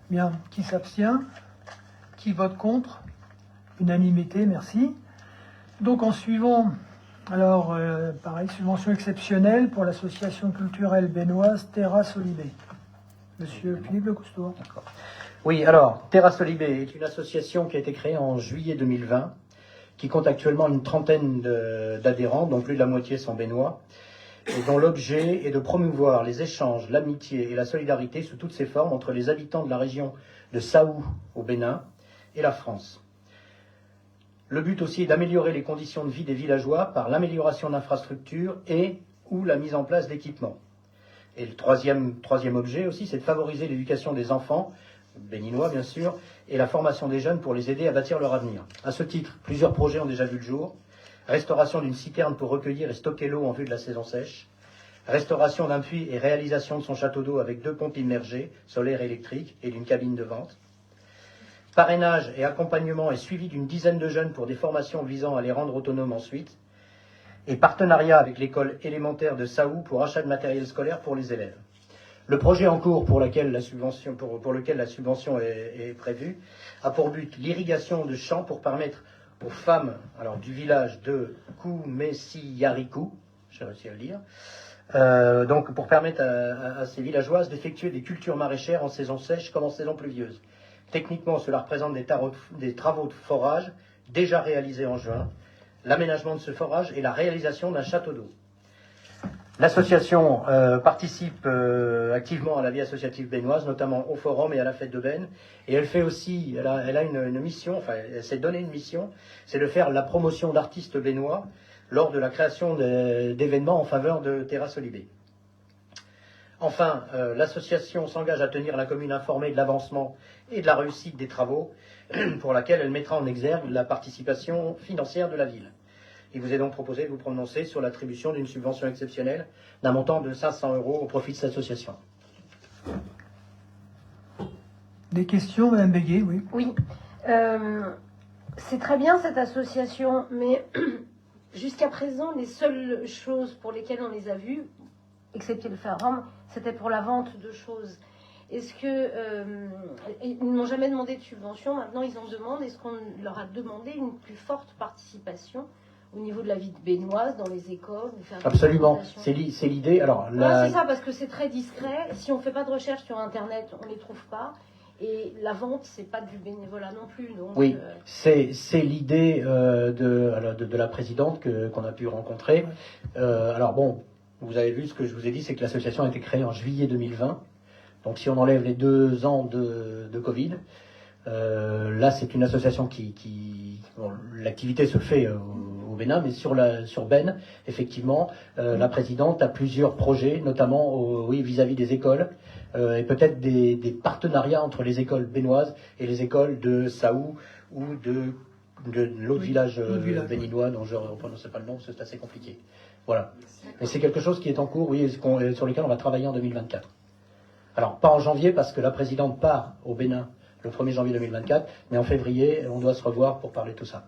Bien, qui s'abstient? Qui vote contre? Unanimité, merci. Donc en suivant, alors pareil, subvention exceptionnelle pour l'association culturelle bennoise Terrasse Olibé. Monsieur Philippe Le Cousteau. D'accord. Oui, alors, Terrasse Olibé est une association qui a été créée en juillet 2020, qui compte actuellement une trentaine d'adhérents, dont plus de la moitié sont bennois, et dont l'objet est de promouvoir les échanges, l'amitié et la solidarité sous toutes ses formes entre les habitants de la région de Saou au Bénin et la France. Le but aussi est d'améliorer les conditions de vie des villageois par l'amélioration d'infrastructures et ou la mise en place d'équipements. Et le troisième objet aussi, c'est de favoriser l'éducation des enfants, béninois bien sûr, et la formation des jeunes pour les aider à bâtir leur avenir. À ce titre, plusieurs projets ont déjà vu le jour. Restauration d'une citerne pour recueillir et stocker l'eau en vue de la saison sèche. Restauration d'un puits et réalisation de son château d'eau avec 2 pompes immergées, solaires et électriques, et d'une cabine de vente. Parrainage et accompagnement et suivi d'une dizaine de jeunes pour des formations visant à les rendre autonomes ensuite. Et partenariat avec l'école élémentaire de Saou pour achat de matériel scolaire pour les élèves. Le projet en cours pour lequel la subvention est prévue a pour but l'irrigation de champs pour permettre aux femmes du village de Koumessiyarikou, j'ai réussi à le dire, donc pour permettre à ces villageoises d'effectuer des cultures maraîchères en saison sèche comme en saison pluvieuse. Techniquement, cela représente des travaux de forage déjà réalisés en juin, l'aménagement de ce forage et la réalisation d'un château d'eau. L'association participe activement à la vie associative bennoise, notamment au forum et à la fête de Benne. Et elle fait aussi, elle a une mission, elle s'est donné une mission, c'est de faire la promotion d'artistes bennois lors de la création d'événements en faveur de Terrasse Olibé. Enfin, l'association s'engage à tenir la commune informée de l'avancement et de la réussite des travaux, pour laquelle elle mettra en exergue la participation financière de la ville. Il vous est donc proposé de vous prononcer sur l'attribution d'une subvention exceptionnelle d'un montant de 500 € au profit de cette association. Des questions, Madame Béguet, oui. Oui. C'est très bien cette association, mais jusqu'à présent, les seules choses pour lesquelles on les a vues, excepté le Ferrum, c'était pour la vente de choses. Est-ce que ils n'ont jamais demandé de subvention, maintenant ils en demandent. Est-ce qu'on leur a demandé une plus forte participation au niveau de la vie bennoise, dans les écoles? Absolument, c'est l'idée. Alors, c'est ça, parce que c'est très discret. Si on ne fait pas de recherche sur Internet, on ne les trouve pas. Et la vente, c'est pas du bénévolat non plus. Donc, oui, c'est l'idée de la présidente qu'on a pu rencontrer. Alors bon, vous avez vu ce que je vous ai dit, c'est que l'association a été créée en juillet 2020. Donc si on enlève les 2 ans de Covid, là c'est une association l'activité se fait au Bénin, mais sur Benne, effectivement, la présidente a plusieurs projets, notamment vis-à-vis des écoles, et peut-être des partenariats entre les écoles bennoises et les écoles de Saou ou de l'autre village béninois dont je ne prononce pas le nom parce que c'est assez compliqué. Voilà. Et c'est quelque chose qui est en cours, oui, sur lequel on va travailler en 2024. Alors, pas en janvier, parce que la présidente part au Bénin le 1er janvier 2024, mais en février, on doit se revoir pour parler de tout ça.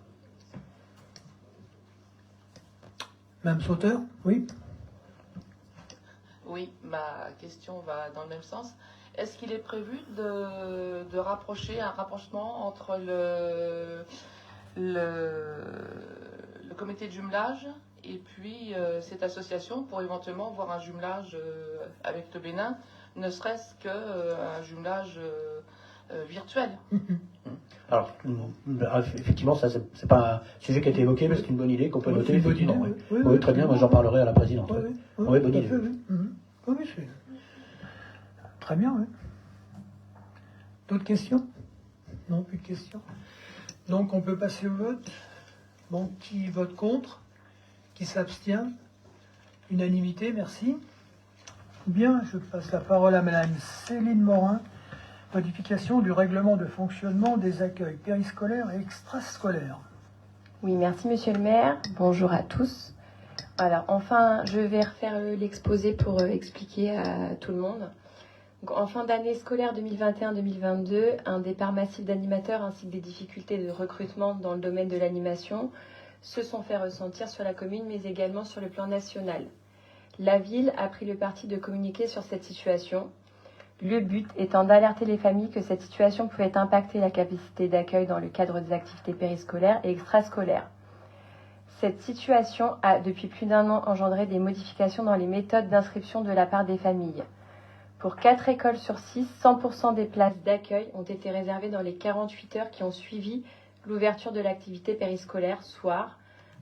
Madame Sauteur, oui. Oui, ma question va dans le même sens. Est-ce qu'il est prévu de rapprocher un rapprochement entre le comité de jumelage et puis cette association pour éventuellement voir un jumelage avec le Bénin, ne serait-ce qu'un jumelage virtuel? Alors, effectivement, ça, c'est pas un sujet qui a été évoqué, mais c'est une bonne idée qu'on peut Oui, noter, c'est une bonne effectivement. idée, Oui, oui. Oui, très bien, moi j'en parlerai à la présidente. Oui, Oui, oui, Oui, bonne tout à idée. fait, oui. Oui, oui, c'est très bien, oui. D'autres questions? Non, plus de questions. Donc on peut passer au vote. Bon, qui vote contre? Qui s'abstient? Unanimité, merci. Bien, je passe la parole à Madame Céline Morin. Modification du règlement de fonctionnement des accueils périscolaires et extrascolaires. Oui, merci Monsieur le maire. Bonjour à tous. Alors, enfin, je vais refaire l'exposé pour expliquer à tout le monde. Donc, en fin d'année scolaire 2021-2022, un départ massif d'animateurs ainsi que des difficultés de recrutement dans le domaine de l'animation se sont fait ressentir sur la commune, mais également sur le plan national. La ville a pris le parti de communiquer sur cette situation. Le but étant d'alerter les familles que cette situation pouvait impacter la capacité d'accueil dans le cadre des activités périscolaires et extrascolaires. Cette situation a, depuis plus d'un an, engendré des modifications dans les méthodes d'inscription de la part des familles. Pour 4 écoles sur 6, 100% des places d'accueil ont été réservées dans les 48 heures qui ont suivi l'ouverture de l'activité périscolaire soir,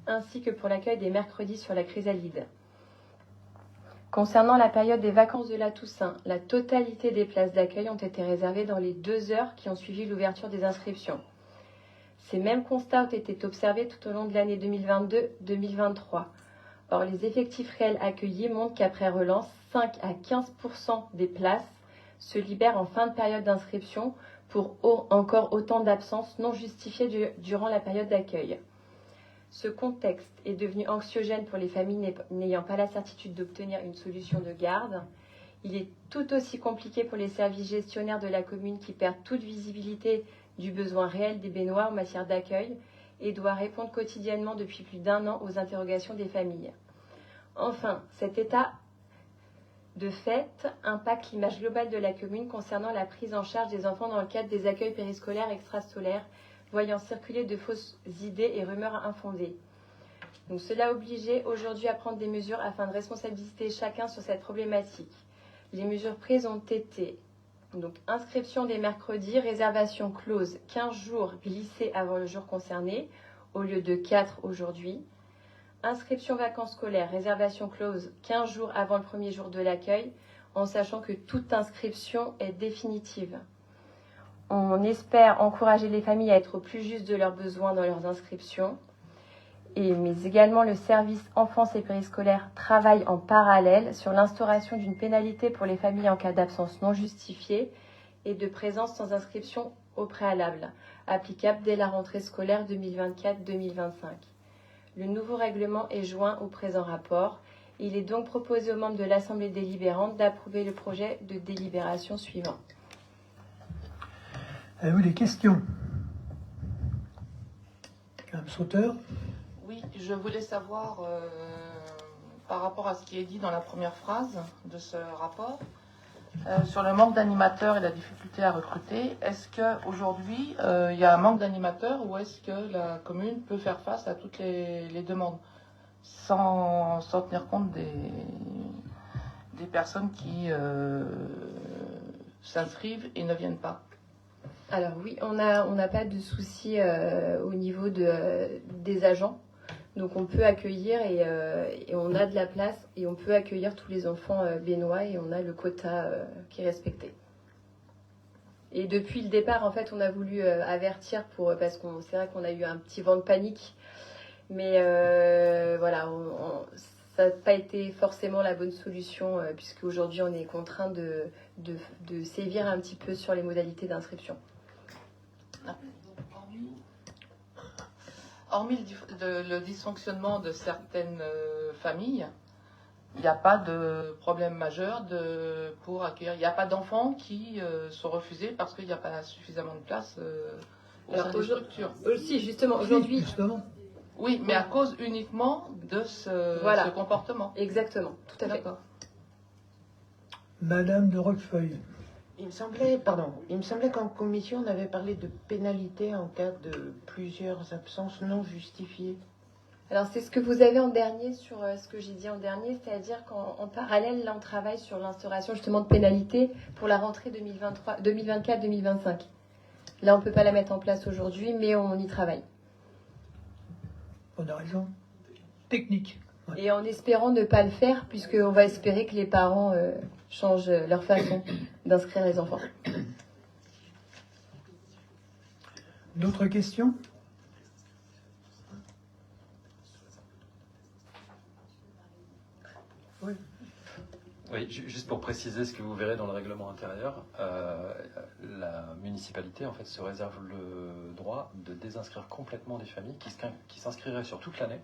ainsi que pour l'accueil des mercredis sur la chrysalide. Concernant la période des vacances de la Toussaint, la totalité des places d'accueil ont été réservées dans les 2 heures qui ont suivi l'ouverture des inscriptions. Ces mêmes constats ont été observés tout au long de l'année 2022-2023. Or, les effectifs réels accueillis montrent qu'après relance, 5 à 15% des places se libèrent en fin de période d'inscription pour encore autant d'absences non justifiées durant la période d'accueil. Ce contexte est devenu anxiogène pour les familles n'ayant pas la certitude d'obtenir une solution de garde. Il est tout aussi compliqué pour les services gestionnaires de la commune qui perdent toute visibilité du besoin réel des Bénois en matière d'accueil et doivent répondre quotidiennement depuis plus d'un an aux interrogations des familles. Enfin, cet état de fait impacte l'image globale de la commune concernant la prise en charge des enfants dans le cadre des accueils périscolaires et extrascolaires, voyant circuler de fausses idées et rumeurs infondées. Donc cela a obligé aujourd'hui à prendre des mesures afin de responsabiliser chacun sur cette problématique. Les mesures prises ont été donc inscription des mercredis, réservation close 15 jours glissés avant le jour concerné, au lieu de 4 aujourd'hui. Inscription vacances scolaires, réservation close 15 jours avant le premier jour de l'accueil, en sachant que toute inscription est définitive. On espère encourager les familles à être au plus juste de leurs besoins dans leurs inscriptions. Mais également, le service enfance et périscolaire travaille en parallèle sur l'instauration d'une pénalité pour les familles en cas d'absence non justifiée et de présence sans inscription au préalable, applicable dès la rentrée scolaire 2024-2025. Le nouveau règlement est joint au présent rapport. Il est donc proposé aux membres de l'Assemblée délibérante d'approuver le projet de délibération suivant. Avez-vous des questions? Madame Sauteur? Oui, je voulais savoir, par rapport à ce qui est dit dans la première phrase de ce rapport, sur le manque d'animateurs et la difficulté à recruter, est-ce qu'aujourd'hui, il y a un manque d'animateurs ou est-ce que la commune peut faire face à toutes les demandes sans tenir compte des personnes qui s'inscrivent et ne viennent pas? Alors oui, on n'a pas de souci au niveau des agents. Donc on peut accueillir et on a de la place et on peut accueillir tous les enfants bénois et on a le quota qui est respecté. Et depuis le départ, en fait, on a voulu avertir parce qu'on c'est vrai qu'on a eu un petit vent de panique. Mais voilà, ça n'a pas été forcément la bonne solution puisque aujourd'hui on est contraint de sévir un petit peu sur les modalités d'inscription. Hormis le dysfonctionnement de certaines familles, il n'y a pas de problème majeur pour accueillir. Il n'y a pas d'enfants qui sont refusés parce qu'il n'y a pas suffisamment de place au sein des structures. Aussi, justement, aujourd'hui. Justement. Oui, mais à cause uniquement de ce comportement. Exactement, tout à fait. D'accord. Madame de Roquefeuille. Il me semblait qu'en commission, on avait parlé de pénalité en cas de plusieurs absences non justifiées. Alors c'est ce que vous avez en dernier sur ce que j'ai dit en dernier, c'est-à-dire qu'en parallèle, là on travaille sur l'instauration justement de pénalités pour la rentrée 2024-2025. Là on ne peut pas la mettre en place aujourd'hui, mais on y travaille. On a raison. Technique. Ouais. Et en espérant ne pas le faire, puisqu'on va espérer que les parents changent leur façon d'inscrire les enfants. D'autres questions? Oui. Oui, juste pour préciser ce que vous verrez dans le règlement intérieur, la municipalité en fait se réserve le droit de désinscrire complètement des familles qui s'inscriraient sur toute l'année,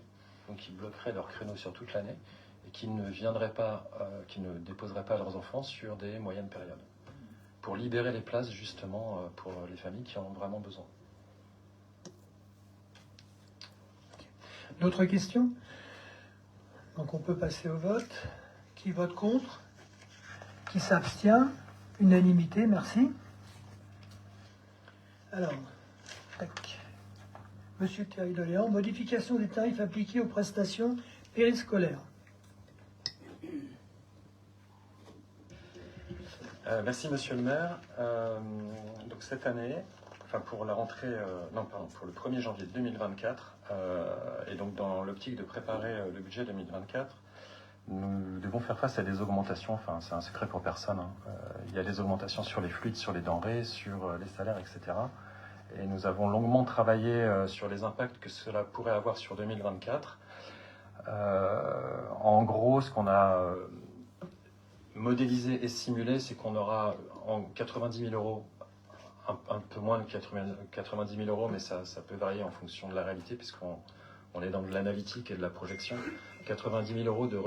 donc qui bloqueraient leur créneau sur toute l'année et qui ne viendraient pas, qui ne déposeraient pas leurs enfants sur des moyennes périodes, pour libérer les places justement pour les familles qui en ont vraiment besoin. D'autres questions? Donc on peut passer au vote. Qui vote contre? Qui s'abstient? Unanimité, merci. Alors, tac. Monsieur Thierry Doléan, modification des tarifs appliqués aux prestations périscolaires. Merci Monsieur le maire. Donc cette année, enfin pour la rentrée, pour le 1er janvier 2024, et donc dans l'optique de préparer le budget 2024, nous devons faire face à des augmentations, enfin c'est un secret pour personne, hein. Il y a des augmentations sur les fluides, sur les denrées, sur les salaires, etc. Et nous avons longuement travaillé sur les impacts que cela pourrait avoir sur 2024. En gros, ce qu'on a modélisé et simulé, c'est qu'on aura en 90 000 euros, un peu moins de 90 000 euros, mais ça peut varier en fonction de la réalité, puisqu'on est dans de l'analytique et de la projection. 90 000 euros de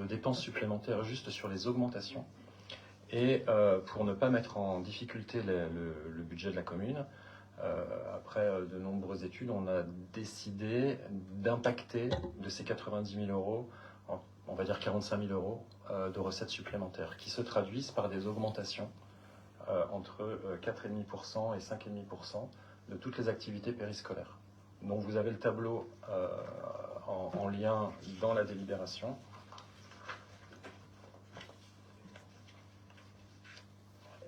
dépenses supplémentaires juste sur les augmentations. Et pour ne pas mettre en difficulté le budget de la commune, après de nombreuses études, on a décidé d'impacter de ces 90 000 euros, on va dire 45 000 euros de recettes supplémentaires, qui se traduisent par des augmentations entre 4,5% et 5,5% de toutes les activités périscolaires. Donc vous avez le tableau en lien dans la délibération.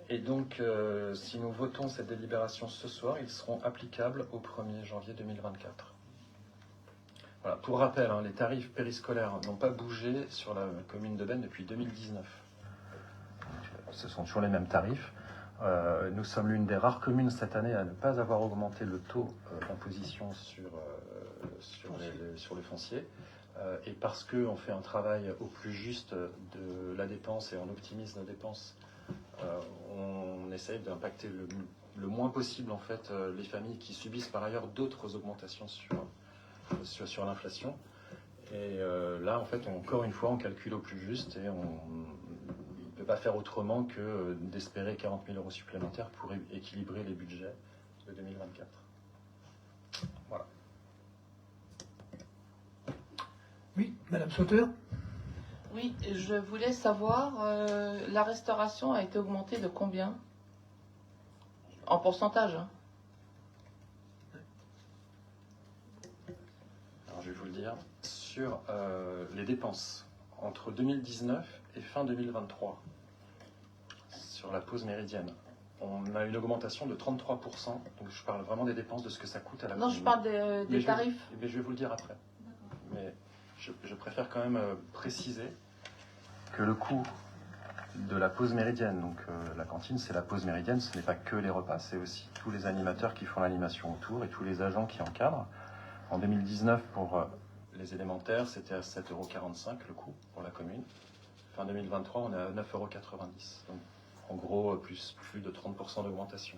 Et donc, si nous votons cette délibération ce soir, ils seront applicables au 1er janvier 2024. Voilà. Pour rappel, hein, les tarifs périscolaires n'ont pas bougé sur la commune de Benne depuis 2019. Donc, ce sont toujours les mêmes tarifs. Nous sommes l'une des rares communes cette année à ne pas avoir augmenté le taux d'imposition sur le foncier. Et parce qu'on fait un travail au plus juste de la dépense et on optimise nos dépenses, on essaye d'impacter le moins possible en fait les familles qui subissent par ailleurs d'autres augmentations sur l'inflation. Et là, en fait, encore une fois, on calcule au plus juste et on ne peut pas faire autrement que d'espérer 40 000 euros supplémentaires pour équilibrer les budgets de 2024. Voilà. Oui, Madame Sauteur. Oui, je voulais savoir, la restauration a été augmentée de combien? En pourcentage, hein. Alors, je vais vous le dire. Sur les dépenses entre 2019 et fin 2023, sur la pause méridienne, on a une augmentation de 33%. Donc je parle vraiment des dépenses, de ce que ça coûte à la Non, commune. je parle des tarifs. Mais je vais vous le dire après. Mais je préfère quand même préciser que le coût de la pause méridienne, donc la cantine, c'est la pause méridienne, ce n'est pas que les repas, c'est aussi tous les animateurs qui font l'animation autour et tous les agents qui encadrent. En 2019, pour les élémentaires, c'était à 7,45 € le coût pour la commune. Fin 2023, on est à 9,90 €. Donc, en gros, plus de 30% d'augmentation.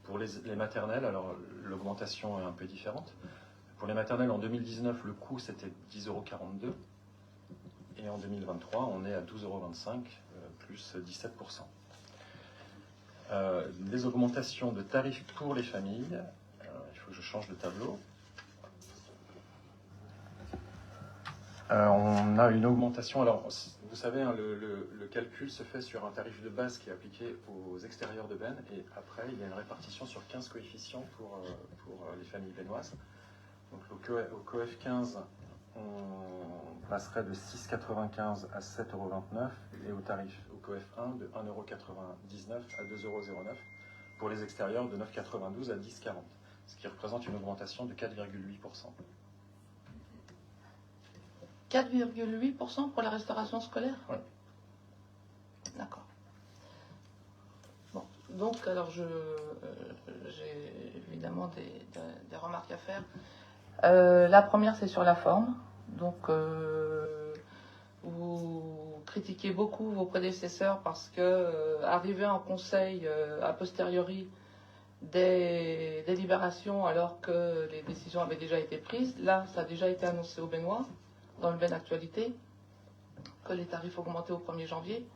Pour les maternelles, alors l'augmentation est un peu différente. Pour les maternelles, en 2019, le coût, c'était 10,42 €. Et en 2023, on est à 12,25 €, plus 17%. Les augmentations de tarifs pour les familles, il faut que je change de tableau. On a une augmentation, alors vous savez, hein, le calcul se fait sur un tarif de base qui est appliqué aux extérieurs de bennes, et après, il y a une répartition sur 15 coefficients pour les familles bennoises. Donc au coef 15, on passerait de 6,95 à 7,29 €, et au coef 1 de 1,99 € à 2,09 € pour les extérieurs, de 9,92 à 10,40, ce qui représente une augmentation de 4,8%. 4,8% pour la restauration scolaire? Oui. D'accord. Bon, donc, alors, j'ai évidemment des remarques à faire. La première, c'est sur la forme. Donc, vous critiquez beaucoup vos prédécesseurs parce que, arrivé en conseil a posteriori des délibérations alors que les décisions avaient déjà été prises, là, ça a déjà été annoncé aux Bennois, dans le Ben Actualité, que les tarifs augmentaient au 1er janvier.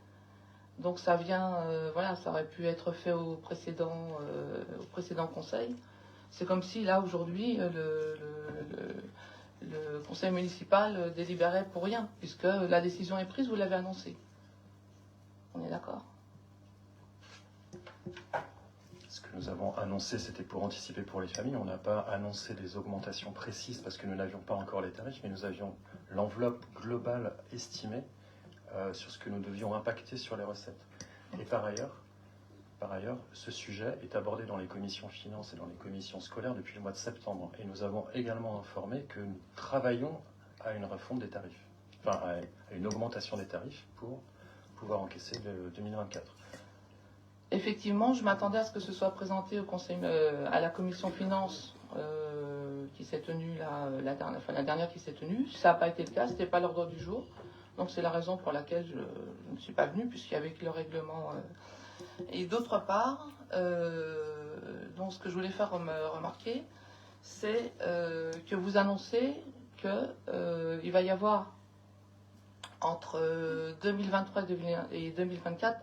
Donc ça vient, voilà, ça aurait pu être fait au précédent conseil. C'est comme si là, aujourd'hui, le conseil municipal délibérait pour rien, puisque la décision est prise, vous l'avez annoncée. On est d'accord? Ce que nous avons annoncé, c'était pour anticiper pour les familles. On n'a pas annoncé des augmentations précises parce que nous n'avions pas encore les tarifs, mais nous avions l'enveloppe globale estimée sur ce que nous devions impacter sur les recettes. Et par ailleurs, ce sujet est abordé dans les commissions finances et dans les commissions scolaires depuis le mois de septembre. Et nous avons également informé que nous travaillons à une refonte des tarifs, enfin à une augmentation des tarifs pour pouvoir encaisser le 2024. Effectivement, je m'attendais à ce que ce soit présenté au conseil, à la commission finances qui s'est tenue la dernière qui s'est tenue. Ça n'a pas été le cas, c'était pas l'ordre du jour. Donc c'est la raison pour laquelle je ne suis pas venue, puisqu'il y avait que le règlement. Et d'autre part, donc ce que je voulais faire remarquer, c'est que vous annoncez qu'il va y avoir entre 2023 et 2024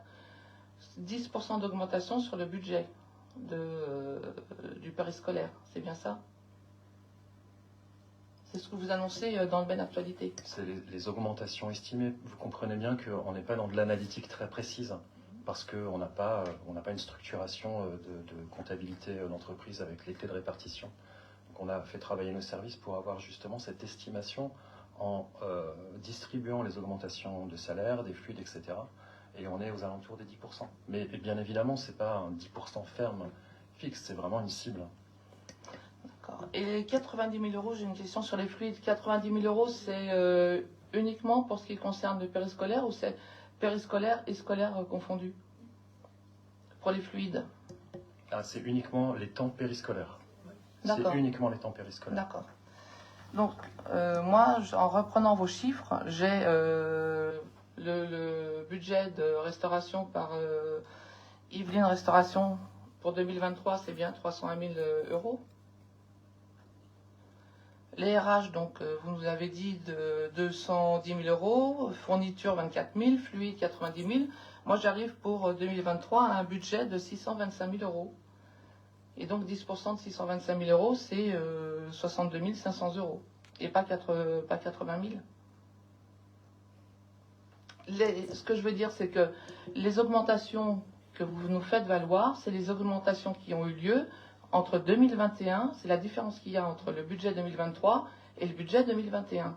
10% d'augmentation sur le budget du périscolaire. C'est bien ça? C'est ce que vous annoncez dans le Ben Actualité. C'est les augmentations estimées. Vous comprenez bien qu'on n'est pas dans de l'analytique très précise, parce qu'on n'a pas une structuration de comptabilité d'entreprise avec les clés de répartition. Donc on a fait travailler nos services pour avoir justement cette estimation en distribuant les augmentations de salaire, des fluides, etc. Et on est aux alentours des 10%. Mais bien évidemment, ce n'est pas un 10% ferme, fixe, c'est vraiment une cible. D'accord. Et les 90 000 €, j'ai une question sur les fluides. 90 000 €, c'est uniquement pour ce qui concerne le périscolaire, ou c'est périscolaire et scolaire confondus pour les fluides? Ah, c'est uniquement les temps périscolaires. D'accord. C'est uniquement les temps périscolaires. D'accord. Donc, moi, en reprenant vos chiffres, j'ai le budget de restauration par Yvelines Restauration pour 2023, c'est bien 301 000 €. Les RH, donc, vous nous avez dit de 210 000 €, fourniture 24 000, fluide 90 000. Moi, j'arrive pour 2023 à un budget de 625 000 €. Et donc, 10% de 625 000 €, c'est 62 500 €. Et pas 80 000. Ce que je veux dire, c'est que les augmentations que vous nous faites valoir, c'est les augmentations qui ont eu lieu entre 2021, c'est la différence qu'il y a entre le budget 2023 et le budget 2021.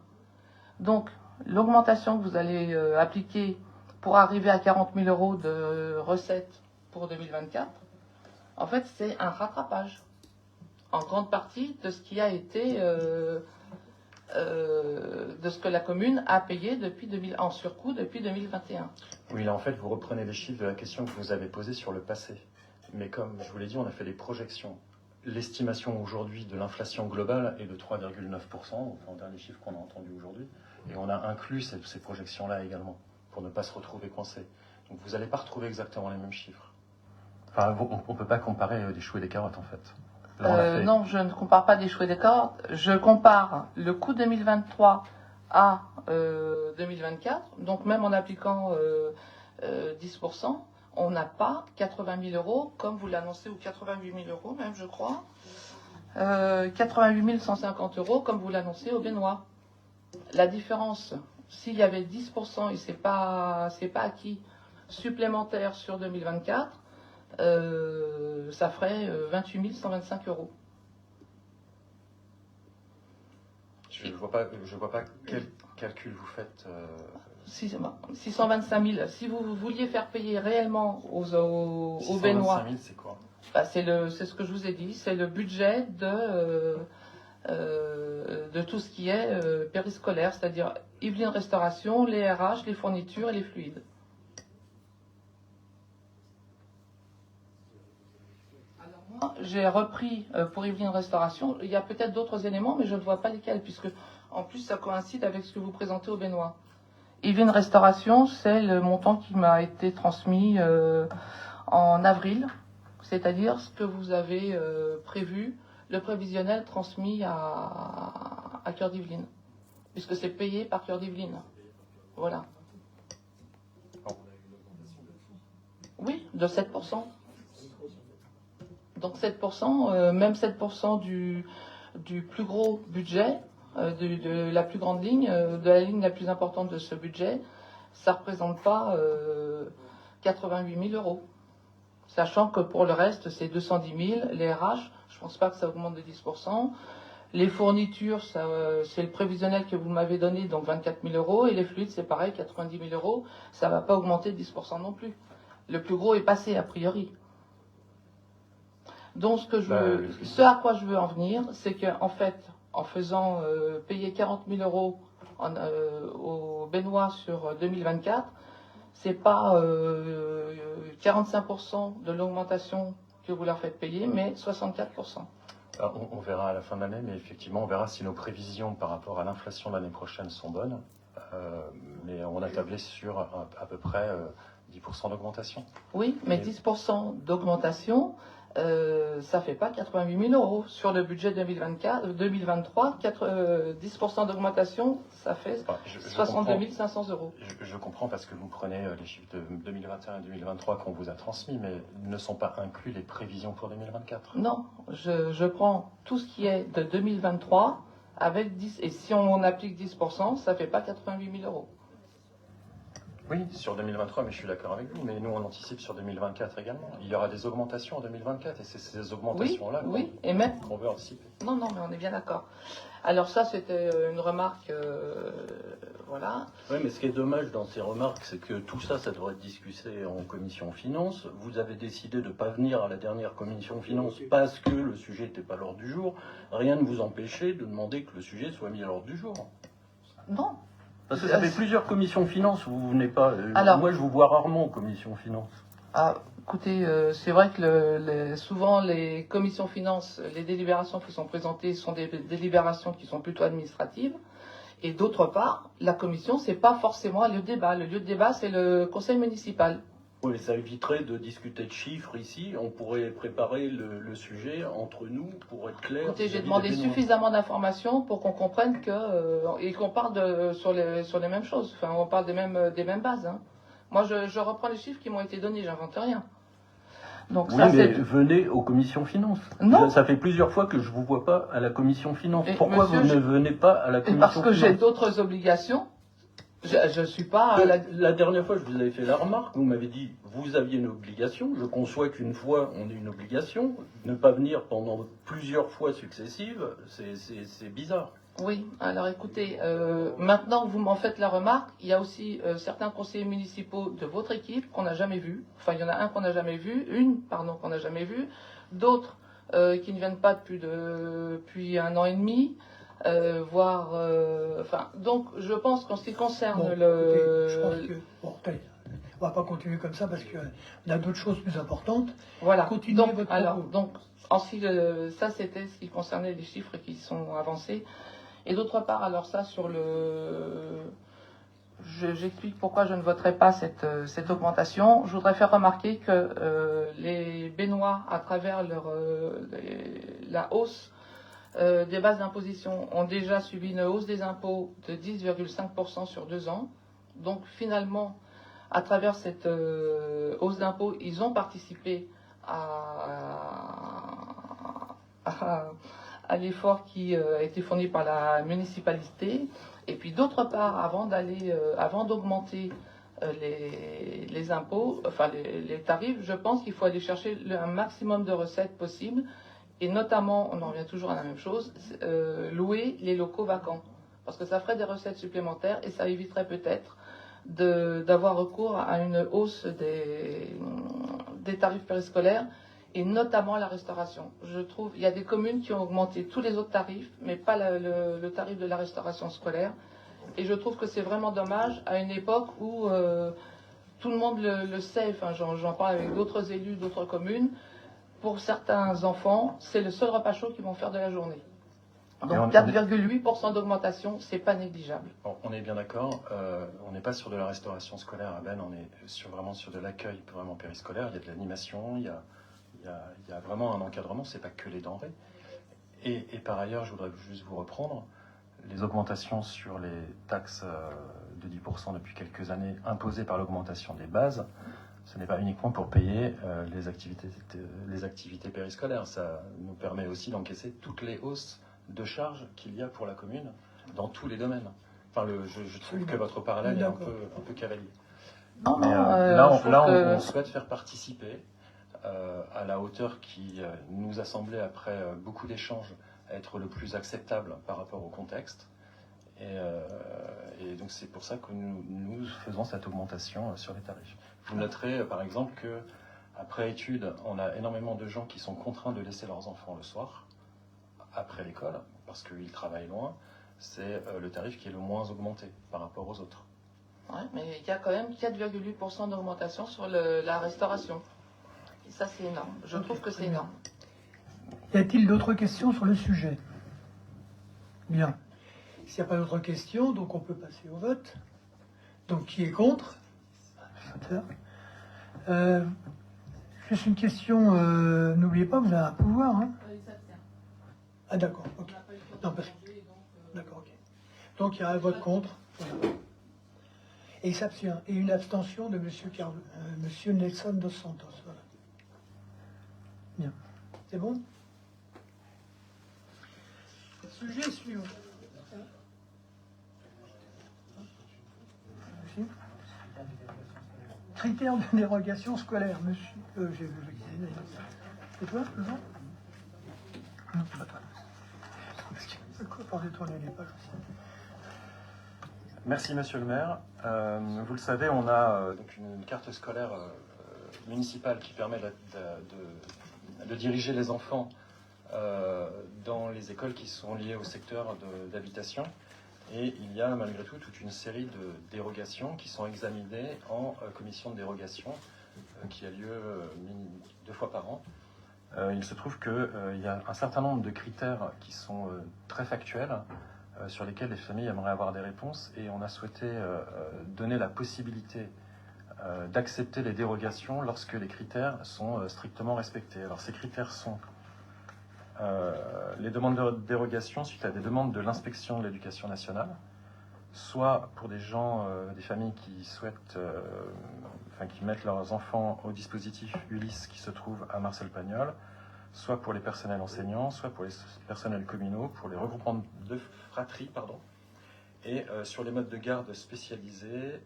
Donc, l'augmentation que vous allez appliquer pour arriver à 40 000 € de recettes pour 2024, en fait, c'est un rattrapage, en grande partie, de ce qui a été, de ce que la commune a payé en surcoût depuis 2021. Oui, là, en fait, vous reprenez les chiffres de la question que vous avez posée sur le passé. Mais comme je vous l'ai dit, on a fait des projections. L'estimation aujourd'hui de l'inflation globale est de 3,9%, enfin, le dernier chiffre qu'on a entendu aujourd'hui. Et on a inclus ces projections-là également, pour ne pas se retrouver coincé. Donc vous n'allez pas retrouver exactement les mêmes chiffres. Enfin, on ne peut pas comparer des choux et des carottes, en fait. Là, non, je ne compare pas des choux et des carottes. Je compare le coût 2023 à 2024. Donc même en appliquant 10%, on n'a pas 80 000 € comme vous l'annoncez, ou 88 000 € même, je crois. 88 150 € comme vous l'annoncez au Bennois. La différence s'il y avait 10%, et c'est pas acquis, supplémentaire sur 2024, ça ferait 28 125 euros. Je vois pas quel calcul vous faites. 625 000. Si vous vouliez faire payer réellement aux Bénois, 625 000, c'est quoi? C'est ce que je vous ai dit, c'est le budget de tout ce qui est périscolaire, c'est-à-dire Yvelines Restauration, les RH, les fournitures et les fluides. Alors moi, j'ai repris pour Yvelines Restauration, il y a peut-être d'autres éléments, mais je ne vois pas lesquels, puisque en plus ça coïncide avec ce que vous présentez aux Bénois. Yvelines Restauration, c'est le montant qui m'a été transmis en avril, c'est-à-dire ce que vous avez prévu, le prévisionnel transmis à Cœur d'Yvelines, puisque c'est payé par Cœur d'Yvelines. Voilà. Oui, de 7%. Donc 7%, même 7% du plus gros budget, de la plus grande ligne, de la ligne la plus importante de ce budget, ça ne représente pas 88 000 euros. Sachant que pour le reste, c'est 210 000. Les RH, je ne pense pas que ça augmente de 10%. Les fournitures, c'est le prévisionnel que vous m'avez donné, donc 24 000 euros. Et les fluides, c'est pareil, 90 000 euros. Ça ne va pas augmenter de 10% non plus. Le plus gros est passé, a priori. Donc, ce à quoi je veux en venir, c'est qu'en fait, en faisant payer 40 000 euros aux Bénois sur 2024, c'est pas 45% de l'augmentation que vous leur faites payer, mais 64%. Alors, on verra à la fin de l'année, mais effectivement, on verra si nos prévisions par rapport à l'inflation de l'année prochaine sont bonnes. Mais on a tablé sur à peu près 10% d'augmentation. Oui, mais 10% d'augmentation, ça fait pas 88 000 euros. Sur le budget 2023, 10% d'augmentation, ça fait 62 500 euros. Je comprends parce que vous prenez les chiffres de 2021 et 2023 qu'on vous a transmis, mais ne sont pas inclus les prévisions pour 2024. Non, je prends tout ce qui est de 2023 avec 10, et si on applique 10%, ça fait pas 88 000 euros. Oui, sur 2023, mais je suis d'accord avec vous, mais nous on anticipe sur 2024 également. Il y aura des augmentations en 2024 et c'est ces augmentations-là qu'on veut anticiper. Non, mais on est bien d'accord. Alors ça, c'était une remarque, voilà. Oui, mais ce qui est dommage dans ces remarques, c'est que tout ça, ça devrait être discuté en commission finance. Vous avez décidé de ne pas venir à la dernière commission finance parce que le sujet n'était pas à l'ordre du jour. Rien ne vous empêchait de demander que le sujet soit mis à l'ordre du jour. Non. Parce que ça fait plusieurs commissions finances, vous venez pas. Alors, moi, je vous vois rarement aux commissions finances. Ah, écoutez, c'est vrai que souvent les commissions finances, les délibérations qui sont présentées sont des délibérations qui sont plutôt administratives. Et d'autre part, la commission, c'est pas forcément un lieu de débat. Le lieu de débat, c'est le conseil municipal. Oui, mais ça éviterait de discuter de chiffres ici. On pourrait préparer le sujet entre nous pour être clair. Écoutez, j'ai demandé suffisamment d'informations pour qu'on comprenne et qu'on parle sur les mêmes choses. Enfin, on parle des mêmes bases. Hein. Moi, je reprends les chiffres qui m'ont été donnés, j'invente rien. Donc, oui, mais venez aux commissions finances. Non. Ça fait plusieurs fois que je ne vous vois pas à la commission finance. Pourquoi vous ne venez pas à la commission finance? Parce que j'ai d'autres obligations. Je ne suis pas... La dernière fois, je vous avais fait la remarque. Vous m'avez dit, vous aviez une obligation. Je conçois qu'une fois, on ait une obligation. Ne pas venir pendant plusieurs fois successives, c'est bizarre. Oui, alors écoutez, maintenant que vous m'en faites la remarque, il y a aussi certains conseillers municipaux de votre équipe qu'on n'a jamais vus. Enfin, il y en a un qu'on n'a jamais vu, qu'on n'a jamais vue, d'autres qui ne viennent pas depuis 1 an et demi, voire... donc, je pense qu'en ce qui concerne écoutez, je pense que... on va pas continuer comme ça parce qu'on a d'autres choses plus importantes. Voilà. Continuez Donc, votre alors, propos. donc, ça c'était ce qui concernait les chiffres qui sont avancés. Et d'autre part, alors ça sur j'explique pourquoi je ne voterai pas cette augmentation. Je voudrais faire remarquer que les Bénois, à travers la hausse des bases d'imposition, ont déjà subi une hausse des impôts de 10,5% sur 2 ans. Donc finalement, à travers cette hausse d'impôts, ils ont participé à à l'effort qui a été fourni par la municipalité. Et puis d'autre part, avant d'augmenter les impôts, enfin les tarifs, je pense qu'il faut aller chercher un maximum de recettes possibles. Et notamment, on en revient toujours à la même chose, louer les locaux vacants. Parce que ça ferait des recettes supplémentaires et ça éviterait peut-être d'avoir recours à une hausse des tarifs périscolaires et notamment la restauration. Je trouve il y a des communes qui ont augmenté tous les autres tarifs, mais pas le tarif de la restauration scolaire. Et je trouve que c'est vraiment dommage à une époque où tout le monde le sait, enfin, j'en parle avec d'autres élus, d'autres communes. Pour certains enfants, c'est le seul repas chaud qu'ils vont faire de la journée. Donc 4,8% d'augmentation, c'est pas négligeable. Bon, on est bien d'accord, on n'est pas sur de la restauration scolaire à Ben, on est vraiment sur de l'accueil vraiment périscolaire, il y a de l'animation, il y a vraiment un encadrement, c'est pas que les denrées. Et par ailleurs, je voudrais juste vous reprendre, les augmentations sur les taxes de 10% depuis quelques années imposées par l'augmentation des bases, ce n'est pas uniquement pour payer les activités périscolaires, ça nous permet aussi d'encaisser toutes les hausses de charges qu'il y a pour la commune dans tous les domaines. Enfin, je trouve que votre parallèle est un peu cavalier. Non, mais on souhaite faire participer à la hauteur qui nous a semblé, après beaucoup d'échanges, être le plus acceptable par rapport au contexte. Et donc c'est pour ça que nous faisons cette augmentation sur les tarifs. Vous noterez par exemple que après études, on a énormément de gens qui sont contraints de laisser leurs enfants le soir, après l'école, parce qu'ils travaillent loin. C'est le tarif qui est le moins augmenté par rapport aux autres. Ouais, mais il y a quand même 4,8% d'augmentation sur la restauration. Et ça, c'est énorme. Je trouve que c'est énorme. Y a-t-il d'autres questions sur le sujet? Bien. S'il n'y a pas d'autres questions, donc on peut passer au vote. Donc qui est contre? Juste une question, n'oubliez pas, vous avez un pouvoir. Hein? Ah d'accord, ok. Non, d'accord, ok. Donc il y a un vote contre. Voilà. Et il s'abstient. Et une abstention de Monsieur Nelson dos Santos. Voilà. Bien. C'est bon? Sujet suivant. Critères de dérogation scolaire, monsieur. J'ai vu. C'est toi, le nom? Non, c'est pas toi. Pourquoi détourner les pages aussi? Merci, monsieur le maire. Vous le savez, on a donc une carte scolaire municipale qui permet de diriger les enfants dans les écoles qui sont liées au secteur d'habitation. Et il y a malgré tout toute une série de dérogations qui sont examinées en commission de dérogation qui a lieu 2 fois par an. Il se trouve qu'il y a un certain nombre de critères qui sont très factuels sur lesquels les familles aimeraient avoir des réponses et on a souhaité donner la possibilité d'accepter les dérogations lorsque les critères sont strictement respectés. Alors ces critères sont les demandes de dérogation suite à des demandes de l'inspection de l'éducation nationale, soit pour des familles qui souhaitent, qui mettent leurs enfants au dispositif Ulysse qui se trouve à Marcel-Pagnol, soit pour les personnels enseignants, soit pour les personnels communaux, pour les regroupements de fratries, et sur les modes de garde spécialisés,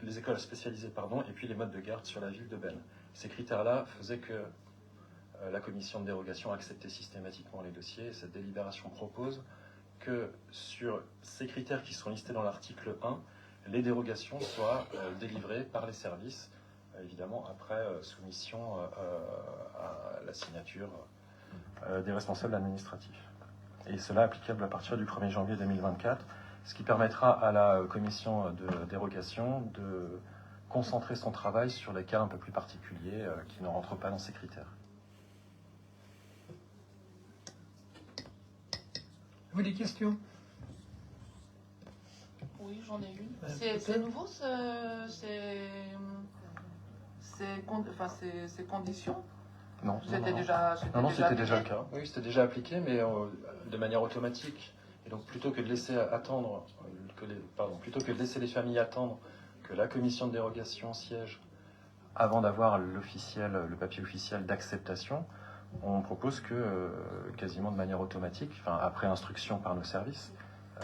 les écoles spécialisées, et puis les modes de garde sur la ville de Ben. Ces critères-là faisaient que la commission de dérogation acceptait systématiquement les dossiers et cette délibération propose que sur ces critères qui sont listés dans l'article 1, les dérogations soient délivrées par les services, évidemment après soumission à la signature des responsables administratifs. Et cela applicable à partir du 1er janvier 2024, ce qui permettra à la commission de dérogation de concentrer son travail sur les cas un peu plus particuliers qui ne rentrent pas dans ces critères. Vous avez des questions? Oui, j'en ai une. C'est nouveau, ces conditions? Non, c'était déjà le cas. Oui, c'était déjà appliqué, mais de manière automatique. Et donc, plutôt que de laisser les familles attendre que la commission de dérogation siège avant d'avoir le papier officiel d'acceptation, on propose que, quasiment de manière automatique, enfin, après instruction par nos services,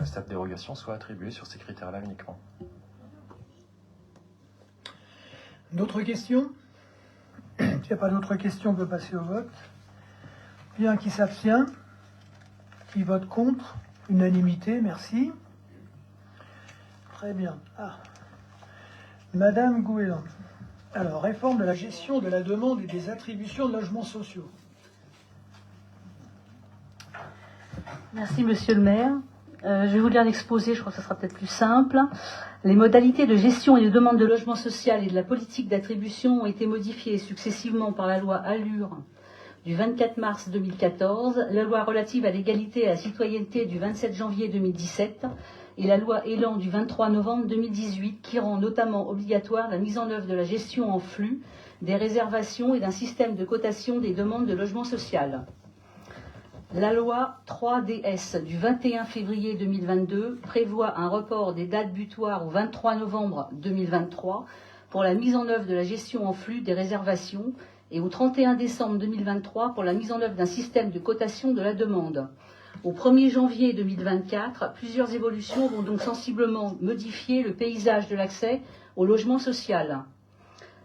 cette dérogation soit attribuée sur ces critères-là uniquement. D'autres questions? S'il n'y a pas d'autres questions, on peut passer au vote. Bien, qui s'abstient? Qui vote contre? Unanimité, merci. Très bien. Ah. Madame Gouélan. Alors, réforme de la gestion de la demande et des attributions de logements sociaux. Merci, monsieur le maire. Je vais vous lire l'exposé, je crois que ce sera peut-être plus simple. Les modalités de gestion et de demande de logement social et de la politique d'attribution ont été modifiées successivement par la loi Allure du 24 mars 2014, la loi relative à l'égalité et à la citoyenneté du 27 janvier 2017 et la loi Élan du 23 novembre 2018 qui rend notamment obligatoire la mise en œuvre de la gestion en flux, des réservations et d'un système de cotation des demandes de logement social. La loi 3DS du 21 février 2022 prévoit un report des dates butoirs au 23 novembre 2023 pour la mise en œuvre de la gestion en flux des réservations et au 31 décembre 2023 pour la mise en œuvre d'un système de cotation de la demande. Au 1er janvier 2024, plusieurs évolutions vont donc sensiblement modifier le paysage de l'accès au logement social.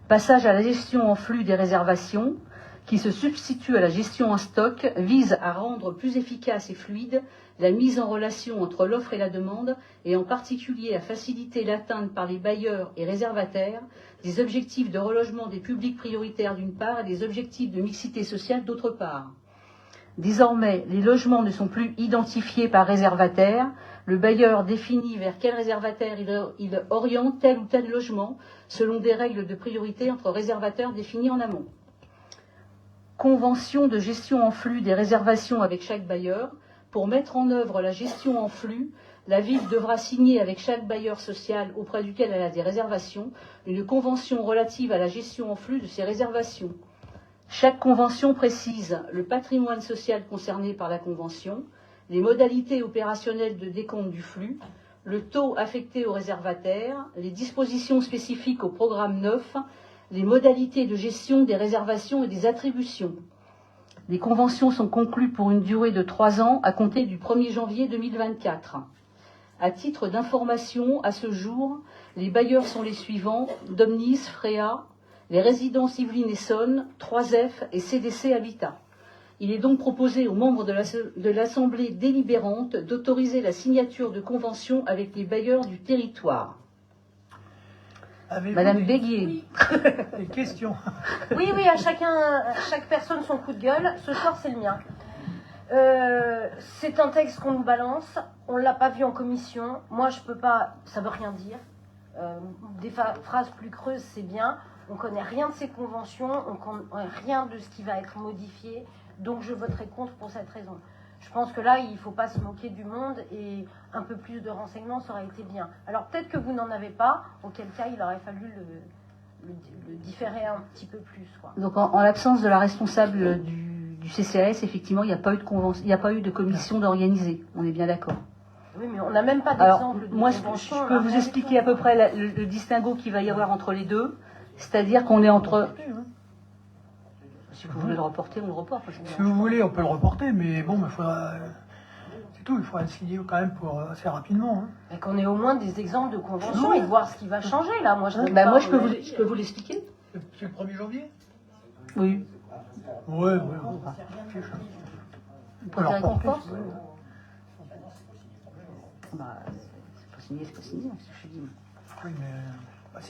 Passage à la gestion en flux des réservations, qui se substitue à la gestion en stock, vise à rendre plus efficace et fluide la mise en relation entre l'offre et la demande, et en particulier à faciliter l'atteinte par les bailleurs et réservataires des objectifs de relogement des publics prioritaires d'une part et des objectifs de mixité sociale d'autre part. Désormais, les logements ne sont plus identifiés par réservataire. Le bailleur définit vers quel réservataire il oriente tel ou tel logement, selon des règles de priorité entre réservataires définies en amont. Convention de gestion en flux des réservations avec chaque bailleur. Pour mettre en œuvre la gestion en flux, la ville devra signer avec chaque bailleur social auprès duquel elle a des réservations une convention relative à la gestion en flux de ces réservations. Chaque convention précise le patrimoine social concerné par la convention, les modalités opérationnelles de décompte du flux, le taux affecté aux réservataires, les dispositions spécifiques au programme 9, les modalités de gestion des réservations et des attributions. Les conventions sont conclues pour une durée de 3 ans à compter du 1er janvier 2024. À titre d'information, à ce jour, les bailleurs sont les suivants: Domnis, Fréa, les résidences Yvelines et Essonne, 3F et CDC Habitat. Il est donc proposé aux membres de l'Assemblée délibérante d'autoriser la signature de conventions avec les bailleurs du territoire. Madame Béguier. Oui. Des questions? Oui, à chaque personne son coup de gueule. Ce soir, c'est le mien. C'est un texte qu'on nous balance. On ne l'a pas vu en commission. Moi, je peux pas. Ça veut rien dire. Des phrases plus creuses, c'est bien. On connaît rien de ces conventions. On connaît rien de ce qui va être modifié. Donc, je voterai contre pour cette raison. Je pense que là, il ne faut pas se moquer du monde et un peu plus de renseignements, ça aurait été bien. Alors peut-être que vous n'en avez pas, auquel cas il aurait fallu le différer un petit peu plus, quoi. Donc en l'absence de la responsable du CCAS, effectivement, il n'y a pas eu de convention, il n'y a pas eu de commission d'organiser. On est bien d'accord. Oui, mais on n'a même pas d'exemple de moi, convention. je peux vous expliquer à peu près le distinguo qu'il va y avoir entre les deux. C'est-à-dire qu'on est entre... Si vous voulez le reporter, on le reporte. Si vous voulez, on peut le reporter, mais bon, il faudra... C'est tout, il faudra le signer quand même pour assez rapidement. Et qu'on ait au moins des exemples de conventions et de voir ce qui va changer, là. Moi, je peux vous l'expliquer. C'est le 1er janvier? Oui. Oui. On peut le reporter. C'est pas signé, c'est pas signé, c'est ce que je dis. Oui, mais...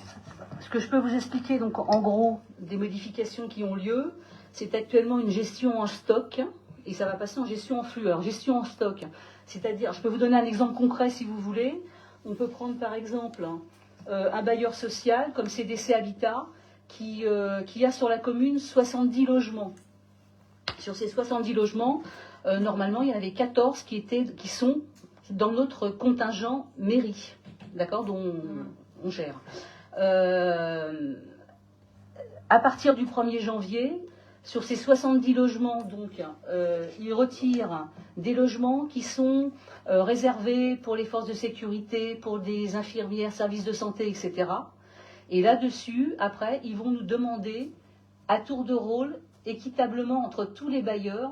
Ce que je peux vous expliquer, donc en gros, des modifications qui ont lieu, c'est actuellement une gestion en stock et ça va passer en gestion en flux. Alors, gestion en stock, c'est-à-dire, je peux vous donner un exemple concret si vous voulez. On peut prendre par exemple un bailleur social comme CDC Habitat qui a sur la commune 70 logements. Sur ces 70 logements, normalement, il y en avait 14 qui sont dans notre contingent mairie, d'accord, dont on gère. À partir du 1er janvier, sur ces 70 logements, donc, ils retirent des logements qui sont réservés pour les forces de sécurité, pour des infirmières, services de santé, etc. Et là-dessus, après, ils vont nous demander, à tour de rôle, équitablement entre tous les bailleurs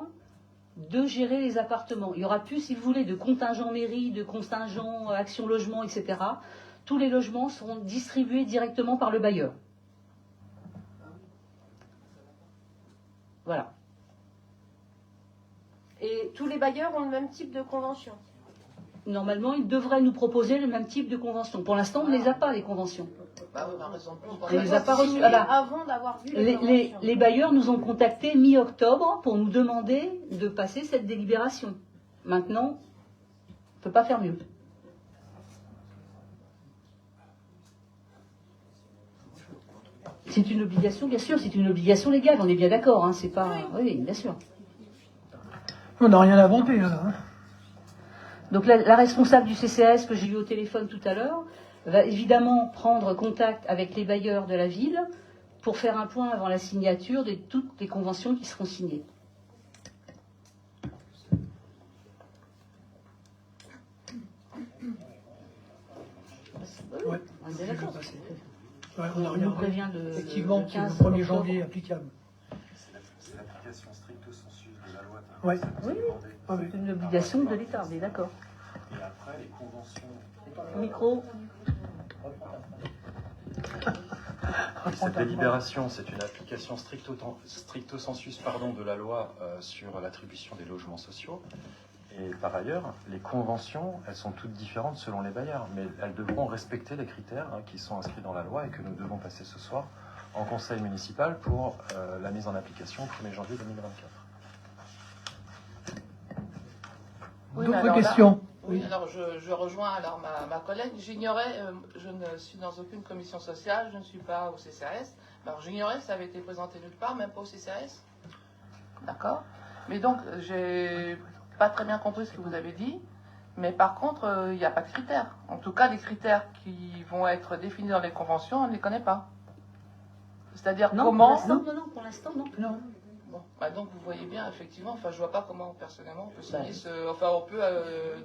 de gérer les appartements. Il n'y aura plus, si vous voulez, de contingent mairie, de contingent action logement, etc. Tous les logements seront distribués directement par le bailleur. Voilà. Et tous les bailleurs ont le même type de convention. Normalement, ils devraient nous proposer le même type de convention. Pour l'instant, on ne les a pas, les conventions. Bah oui, par exemple, On les a pas reçues. Signé Ah bah, avant d'avoir vu les conventions. les bailleurs nous ont contactés mi-octobre pour nous demander de passer cette délibération. Maintenant, on ne peut pas faire mieux. C'est une obligation, bien sûr, c'est une obligation légale, on est bien d'accord, hein, c'est pas... Oui, bien sûr. On n'a rien inventé, là. Hein. Donc la responsable du CCAS que j'ai eu au téléphone tout à l'heure va évidemment prendre contact avec les bailleurs de la ville pour faire un point avant la signature de toutes les conventions qui seront signées. Ouais. On est d'accord. Ouais, on n'a On rien nous prévient Effectivement, le c'est le 15 1er octobre. janvier applicable. C'est l'application stricto sensu de la loi. Ouais. Oui, Ah oui. c'est une obligation de l'État, on est d'accord. Et après, les conventions. Micro. Cette délibération, c'est une application stricto sensus de la loi sur l'attribution des logements sociaux. Et par ailleurs, les conventions, elles sont toutes différentes selon les bailleurs, mais elles devront respecter les critères qui sont inscrits dans la loi et que nous devons passer ce soir en conseil municipal pour la mise en application au 1er janvier 2024. Oui, mais D'autres alors là- questions? Oui, alors je rejoins alors ma collègue. J'ignorais, je ne suis dans aucune commission sociale, je ne suis pas au CCAS. Alors j'ignorais que ça avait été présenté nulle part, même pas au CCAS. D'accord. Mais donc, j'ai pas très bien compris ce que vous avez dit. Mais par contre, il n'y a pas de critères. En tout cas, les critères qui vont être définis dans les conventions, on ne les connaît pas. C'est-à-dire Non, comment... pour l'instant, non. Non. Bon, bah donc vous voyez bien, effectivement, enfin je vois pas comment personnellement on peut signer on peut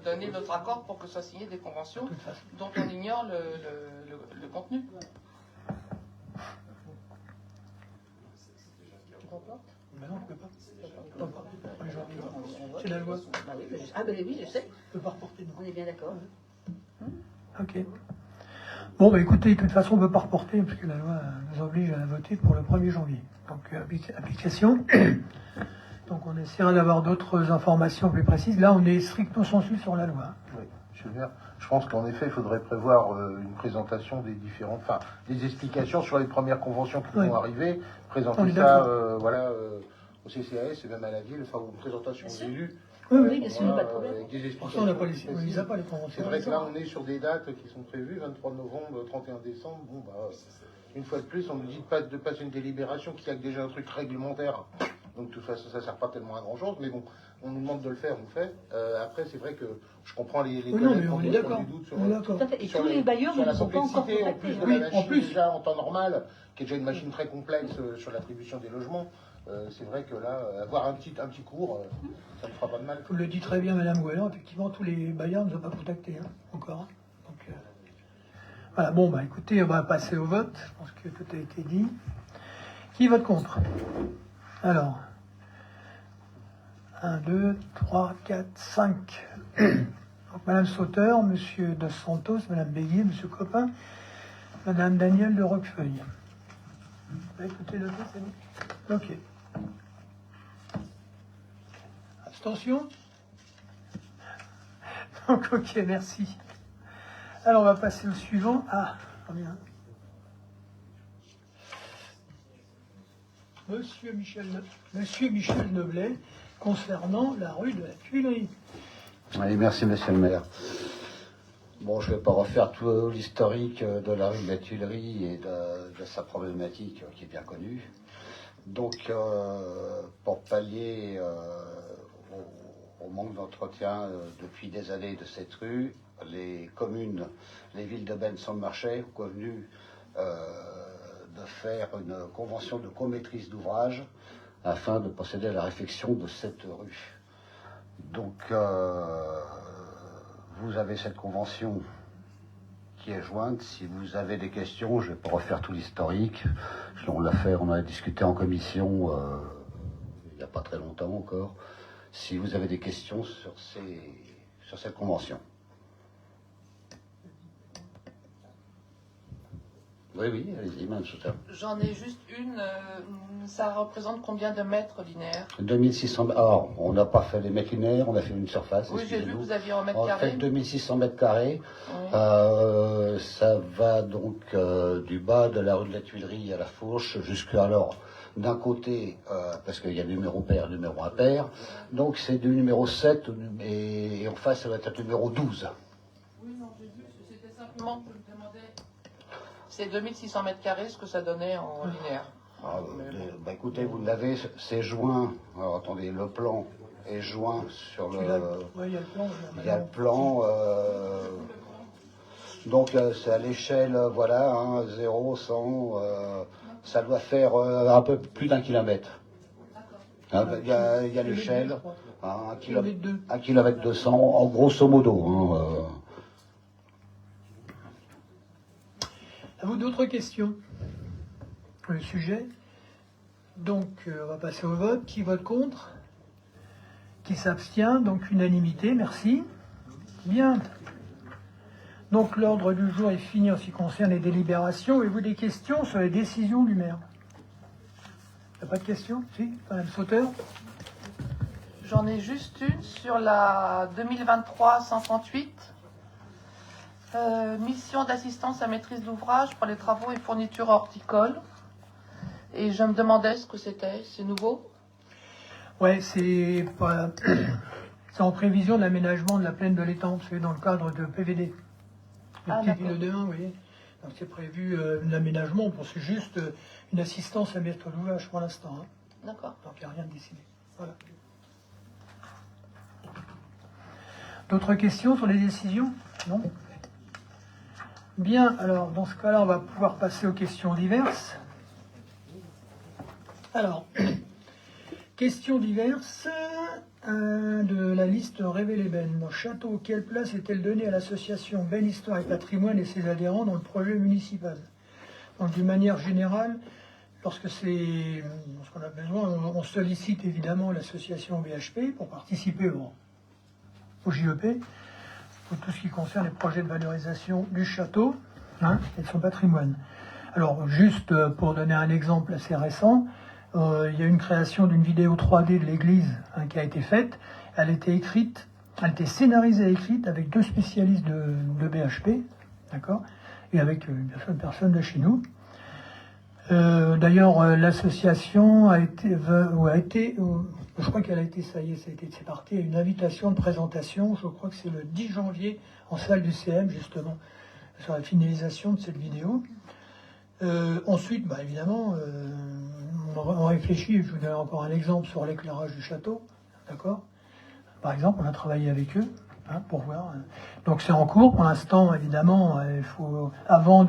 donner notre accord pour que soient signées des conventions dont on ignore le contenu. Mais non, on ne peut pas. C'est la loi. Ah ben oui, je sais. On ne peut pas reporter. Non. On est bien d'accord. Ok. Bon, bah écoutez, de toute façon, on ne peut pas reporter parce que la loi nous oblige à voter pour le 1er janvier. Donc, application. Donc, on essaiera d'avoir d'autres informations plus précises. Là, on est stricto sensu sur la loi. Oui, monsieur le maire, je pense qu'en effet, il faudrait prévoir une présentation des différentes, enfin, des explications sur les premières conventions qui Oui. vont arriver, On présenter est ça, d'accord. voilà, au CCAS et même à la ville, enfin, une présentation aux élus. Oui, oui, bien sûr, pas de problème. Avec des Pour ça, on n'a pas explications les, on précises. les a pas les conventions. C'est vrai que là, on est sur des dates qui sont prévues, 23 novembre, 31 décembre. Bon, bah, une fois de plus, on nous dit de passer une délibération qui a déjà un truc réglementaire. Donc, de toute façon, ça ne sert pas tellement à grand-chose. Mais bon, on nous demande de le faire, on le fait. Après, c'est vrai que je comprends les Oui, non, mais collègues on est qui ont d'accord. des doutes sur, On est d'accord. Tout à fait. Et sur tous les bailleurs ne sur la nous ont pas encore complexité, en contactés. plus de hein. la Oui, machine en plus. déjà en temps normal, qui est déjà une machine très complexe sur l'attribution des logements. C'est vrai que là, avoir un petit cours, ça ne fera pas de mal. Vous le dit très bien, Madame Gouellan, effectivement, tous les bailleurs ne nous ont pas contactés, hein, encore. Hein. Donc, voilà, bon, bah écoutez, on va passer au vote. Je pense que tout a été dit. Qui vote contre? Alors, 1, 2, 3, 4, 5. Donc, Madame Sauteur, Monsieur Dos Santos, Madame Béguier, Monsieur Copin, Madame Daniel de Roquefeuille. Vous avez écouté le vote, c'est bon? Ok. Abstention? Donc, ok, merci. Alors, on va passer au suivant. Ah, combien? Monsieur Michel Noblet, concernant la rue de la Tuilerie. Oui, merci, monsieur le maire. Bon, je ne vais pas refaire tout l'historique de la rue de la Tuilerie et de sa problématique qui est bien connue. Donc, pour pallier au manque d'entretien depuis des années de cette rue, les communes, les villes de Bennes-sur-le-Marché ont convenu de faire une convention de comaîtrise d'ouvrage afin de procéder à la réfection de cette rue. Donc, vous avez cette convention qui est jointe. Si vous avez des questions, je ne vais pas refaire tout l'historique. On l'a fait, on a discuté en commission très longtemps encore, si vous avez des questions sur cette convention. Oui, allez-y, Mme Souter. J'en ai juste une. Ça représente combien de mètres linéaires? 2600. Alors, on n'a pas fait les mètres linéaires, on a fait une surface. Oui, j'ai vu que vous aviez en mètres on carrés. a fait 2600 mètres carrés. Oui. Ça va donc du bas de la rue de la Tuilerie à la Fourche jusqu'à alors. D'un côté, parce qu'il y a le numéro pair, le numéro impair, donc c'est du numéro 7 et en face ça va être le numéro 12. Oui, non, j'ai vu, c'était simplement que je me demandais, c'est 2600 mètres carrés, ce que ça donnait en linéaire. Bah, écoutez, vous l'avez, c'est joint, alors attendez, le plan est joint sur le... Oui, il y a le plan. Il y a le plan, donc c'est à l'échelle, voilà, hein, 0, 100... ça doit faire un peu plus d'1 kilomètre. Hein, il y a l'échelle, 1 kilomètre 200, en grosso modo. Hein, À vous d'autres questions sur le sujet? Donc, on va passer au vote. Qui vote contre? Qui s'abstient? Donc, unanimité, merci. Bien. Donc l'ordre du jour est fini en ce qui concerne les délibérations. Avez-vous des questions sur les décisions du maire? Il n'y a pas de questions? Si, Madame Sauter? J'en ai juste une sur la 2023-138. Mission d'assistance à maîtrise d'ouvrage pour les travaux et fournitures horticoles. Et je me demandais ce que c'était. C'est nouveau? Ouais, c'est en prévision de l'aménagement de la plaine de l'étang, c'est dans le cadre de PVD. Le petit ville de 1, vous voyez. Donc c'est prévu l'aménagement, c'est juste une assistance à maître d'ouvrage pour l'instant. Hein. D'accord. Donc il n'y a rien de décidé. Voilà. D'autres questions sur les décisions? Non? Bien, alors dans ce cas-là, on va pouvoir passer aux questions diverses. Alors, questions diverses de la liste Révélez-Ben. Dans le château, quelle place est-elle donnée à l'association Ben Histoire et Patrimoine et ses adhérents dans le projet municipal? Donc, d'une manière générale, lorsqu'on a besoin, on sollicite évidemment l'association BHP pour participer au JEP, pour tout ce qui concerne les projets de valorisation du château et de son patrimoine. Alors, juste pour donner un exemple assez récent, il y a une création d'une vidéo 3D de l'église qui a été faite. Elle était scénarisée et écrite avec 2 spécialistes de BHP, d'accord, et avec une personne de chez nous. D'ailleurs, l'association je crois qu'elle a été, c'est parti, une invitation de présentation, je crois que c'est le 10 janvier, en salle du CM, justement, sur la finalisation de cette vidéo. Ensuite, évidemment, on réfléchit, je vous donne encore un exemple sur l'éclairage du château, d'accord? Par exemple, on a travaillé avec eux, pour voir. Donc c'est en cours, pour l'instant, évidemment, il faut, avant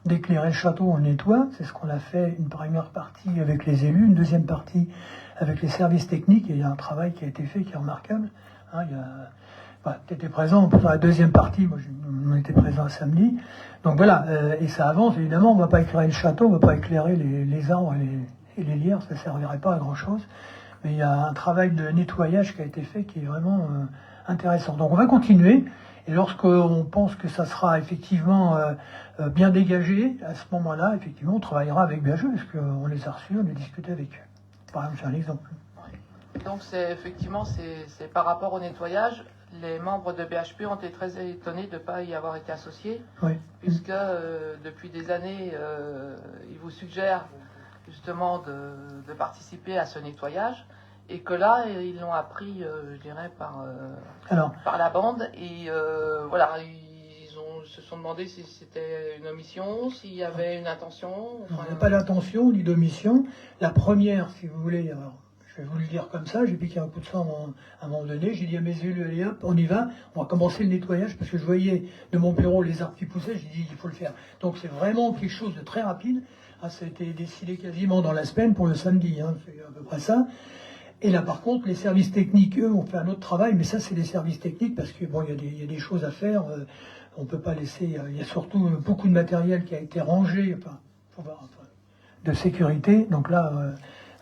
d'éclairer le château, on nettoie. C'est ce qu'on a fait, une première partie avec les élus, une deuxième partie avec les services techniques, et il y a un travail qui a été fait qui est remarquable. Tu étais présent pour la deuxième partie, moi on était présent samedi. Donc voilà, et ça avance, évidemment, on ne va pas éclairer le château, on ne va pas éclairer les arbres et les lierres, ça ne servirait pas à grand chose. Mais il y a un travail de nettoyage qui a été fait qui est vraiment intéressant. Donc on va continuer, et lorsqu'on pense que ça sera effectivement bien dégagé, à ce moment-là, effectivement, on travaillera avec BHE, parce qu'on les a reçus, on a discuté avec eux. Par exemple, c'est un exemple. Donc c'est par rapport au nettoyage. Les membres de BHP ont été très étonnés de ne pas y avoir été associés, puisque depuis des années, ils vous suggèrent justement de participer à ce nettoyage, et que là, ils l'ont appris, je dirais, par la bande, et voilà, ils se sont demandé si c'était une omission, s'il y avait une intention. Il n'y a pas d'intention ni d'omission. La première, si vous voulez, alors, je vais vous le dire comme ça, j'ai piqué un coup de sang à un moment donné, j'ai dit à mes élus, allez hop, on y va, on va commencer le nettoyage, parce que je voyais de mon bureau les arbres qui poussaient, j'ai dit, il faut le faire. Donc c'est vraiment quelque chose de très rapide, ça a été décidé quasiment dans la semaine pour le samedi, c'est à peu près ça. Et là par contre, les services techniques, eux, ont fait un autre travail, mais ça c'est des services techniques, parce que bon, il y a des choses à faire, on peut pas laisser, il y a surtout beaucoup de matériel qui a été rangé, de sécurité, donc là...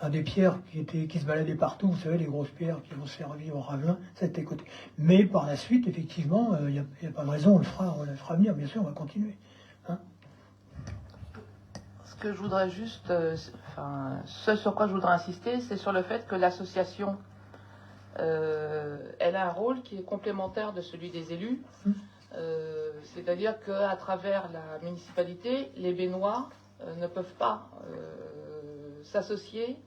des pierres qui se baladaient partout, vous savez, les grosses pierres qui ont servi au Ravelin, ça a été côté. Mais par la suite, effectivement, il n'y a pas de raison, on le fera venir, bien sûr, on va continuer. Hein. Ce que je voudrais juste, ce sur quoi je voudrais insister, c'est sur le fait que l'association, elle a un rôle qui est complémentaire de celui des élus. C'est-à-dire qu'à travers la municipalité, les Bénois ne peuvent pas s'associer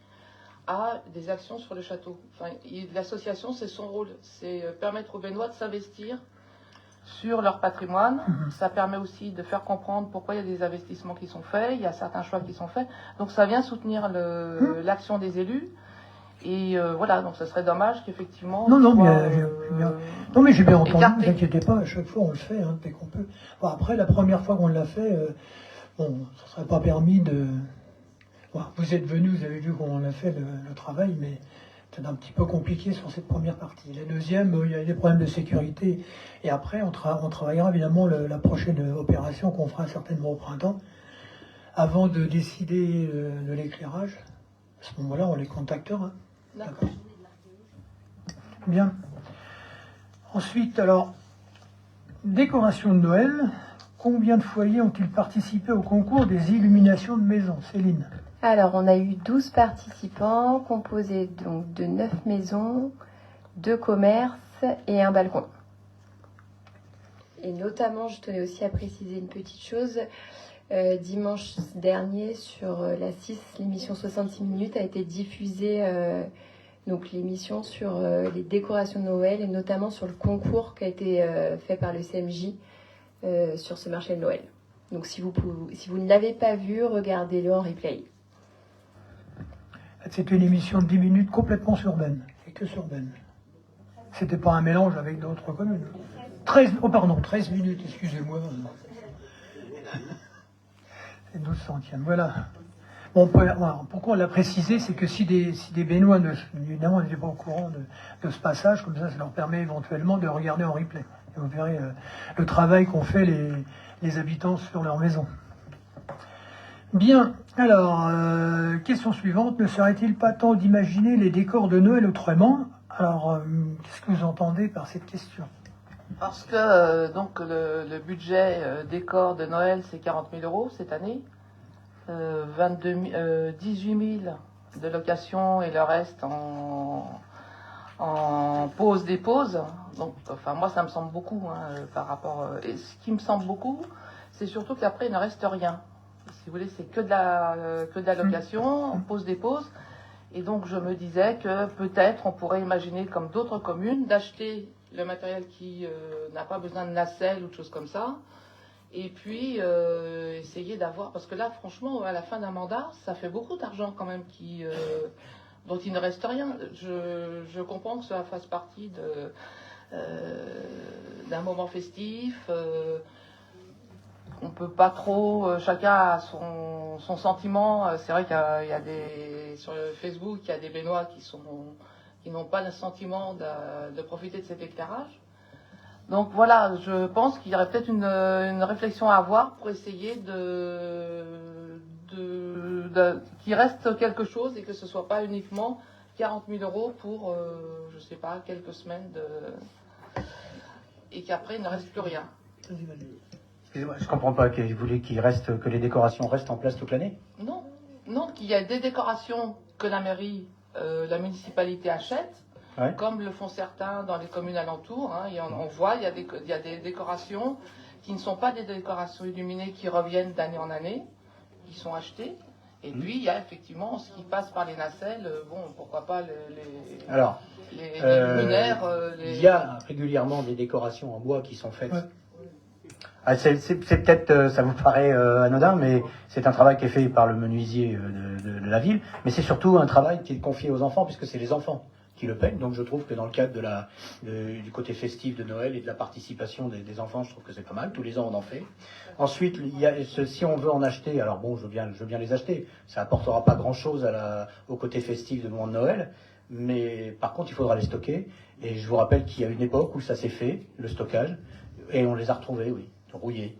à des actions sur le château. L'association, c'est son rôle, c'est permettre aux Bénois de s'investir sur leur patrimoine. Ça permet aussi de faire comprendre pourquoi il y a des investissements qui sont faits, il y a certains choix qui sont faits. Donc ça vient soutenir l'action des élus. Et voilà, donc ce serait dommage qu'effectivement... Non, mais j'ai bien entendu, ne vous inquiétez pas, à chaque fois on le fait, hein, dès qu'on peut. Bon, après, la première fois qu'on l'a fait, ça ne serait pas permis de... Bon, vous êtes venus, vous avez vu comment on a fait le travail, mais c'est un petit peu compliqué sur cette première partie. La deuxième, il y a des problèmes de sécurité. Et après, on travaillera évidemment la prochaine opération qu'on fera certainement au printemps, avant de décider de l'éclairage. À ce moment-là, on les contactera. D'accord. Bien. Ensuite, alors, décoration de Noël. Combien de foyers ont-ils participé au concours des illuminations de maisons? Céline? Alors, on a eu 12 participants, composés donc de 9 maisons, 2 commerces et un balcon. Et notamment, je tenais aussi à préciser une petite chose. Dimanche dernier, sur la 6, l'émission 66 minutes a été diffusée, donc l'émission sur les décorations de Noël et notamment sur le concours qui a été fait par le CMJ sur ce marché de Noël. Donc si vous ne l'avez pas vu, regardez-le en replay. C'est une émission de 10 minutes complètement sur Ben, et que sur Ben. C'était pas un mélange avec d'autres communes. 13 minutes, excusez-moi. C'est 12 centièmes, voilà. Bon, pourquoi on l'a précisé, c'est que si des Bénois, évidemment, n'étaient pas au courant de ce passage, comme ça leur permet éventuellement de regarder en replay. Et vous verrez le travail qu'ont fait les habitants sur leur maison. Bien, alors, question suivante. Ne serait-il pas temps d'imaginer les décors de Noël autrement? Alors, qu'est-ce que vous entendez par cette question? Parce que donc le budget décor de Noël, c'est 40 000 € cette année. 18 000 de location et le reste en pause-dépose. Donc, moi, ça me semble beaucoup par rapport... et ce qui me semble beaucoup, c'est surtout qu'après, il ne reste rien. Si vous voulez, c'est que de la location, pause-dépose. Et donc, je me disais que peut-être on pourrait imaginer, comme d'autres communes, d'acheter le matériel qui n'a pas besoin de nacelle ou de choses comme ça. Et puis, essayer d'avoir... Parce que là, franchement, à la fin d'un mandat, ça fait beaucoup d'argent quand même dont il ne reste rien. Je comprends que ça fasse partie d'un moment festif. On peut pas trop... chacun a son sentiment. C'est vrai qu'il y a sur Facebook, il y a des Bénois qui n'ont pas le sentiment de profiter de cet éclairage. Donc voilà, je pense qu'il y aurait peut-être une réflexion à avoir pour essayer qu'il reste quelque chose et que ce ne soit pas uniquement 40 000 € pour, je sais pas, quelques semaines et qu'après il ne reste plus rien. Excusez-moi, je ne comprends pas. Vous voulez que les décorations restent en place toute l'année? Non, qu'il y a des décorations que la mairie, la municipalité achète. Ouais. Comme le font certains dans les communes alentours. On voit, il y a des décorations qui ne sont pas des décorations illuminées qui reviennent d'année en année, qui sont achetées. Et puis, il y a effectivement ce qui passe par les nacelles. Pourquoi pas les luminaires. Il y a régulièrement des décorations en bois qui sont faites. Ouais. Ah, c'est peut-être, ça vous paraît anodin, mais c'est un travail qui est fait par le menuisier de la ville. Mais c'est surtout un travail qui est confié aux enfants, puisque c'est les enfants qui le peignent. Donc je trouve que dans le cadre du côté festif de Noël et de la participation des enfants, je trouve que c'est pas mal. Tous les ans on en fait. Ensuite, si on veut en acheter, alors bon, je veux bien les acheter. Ça apportera pas grand-chose au côté festif de moment de Noël, mais par contre il faudra les stocker. Et je vous rappelle qu'il y a une époque où ça s'est fait, le stockage, et on les a retrouvés, oui, rouillés.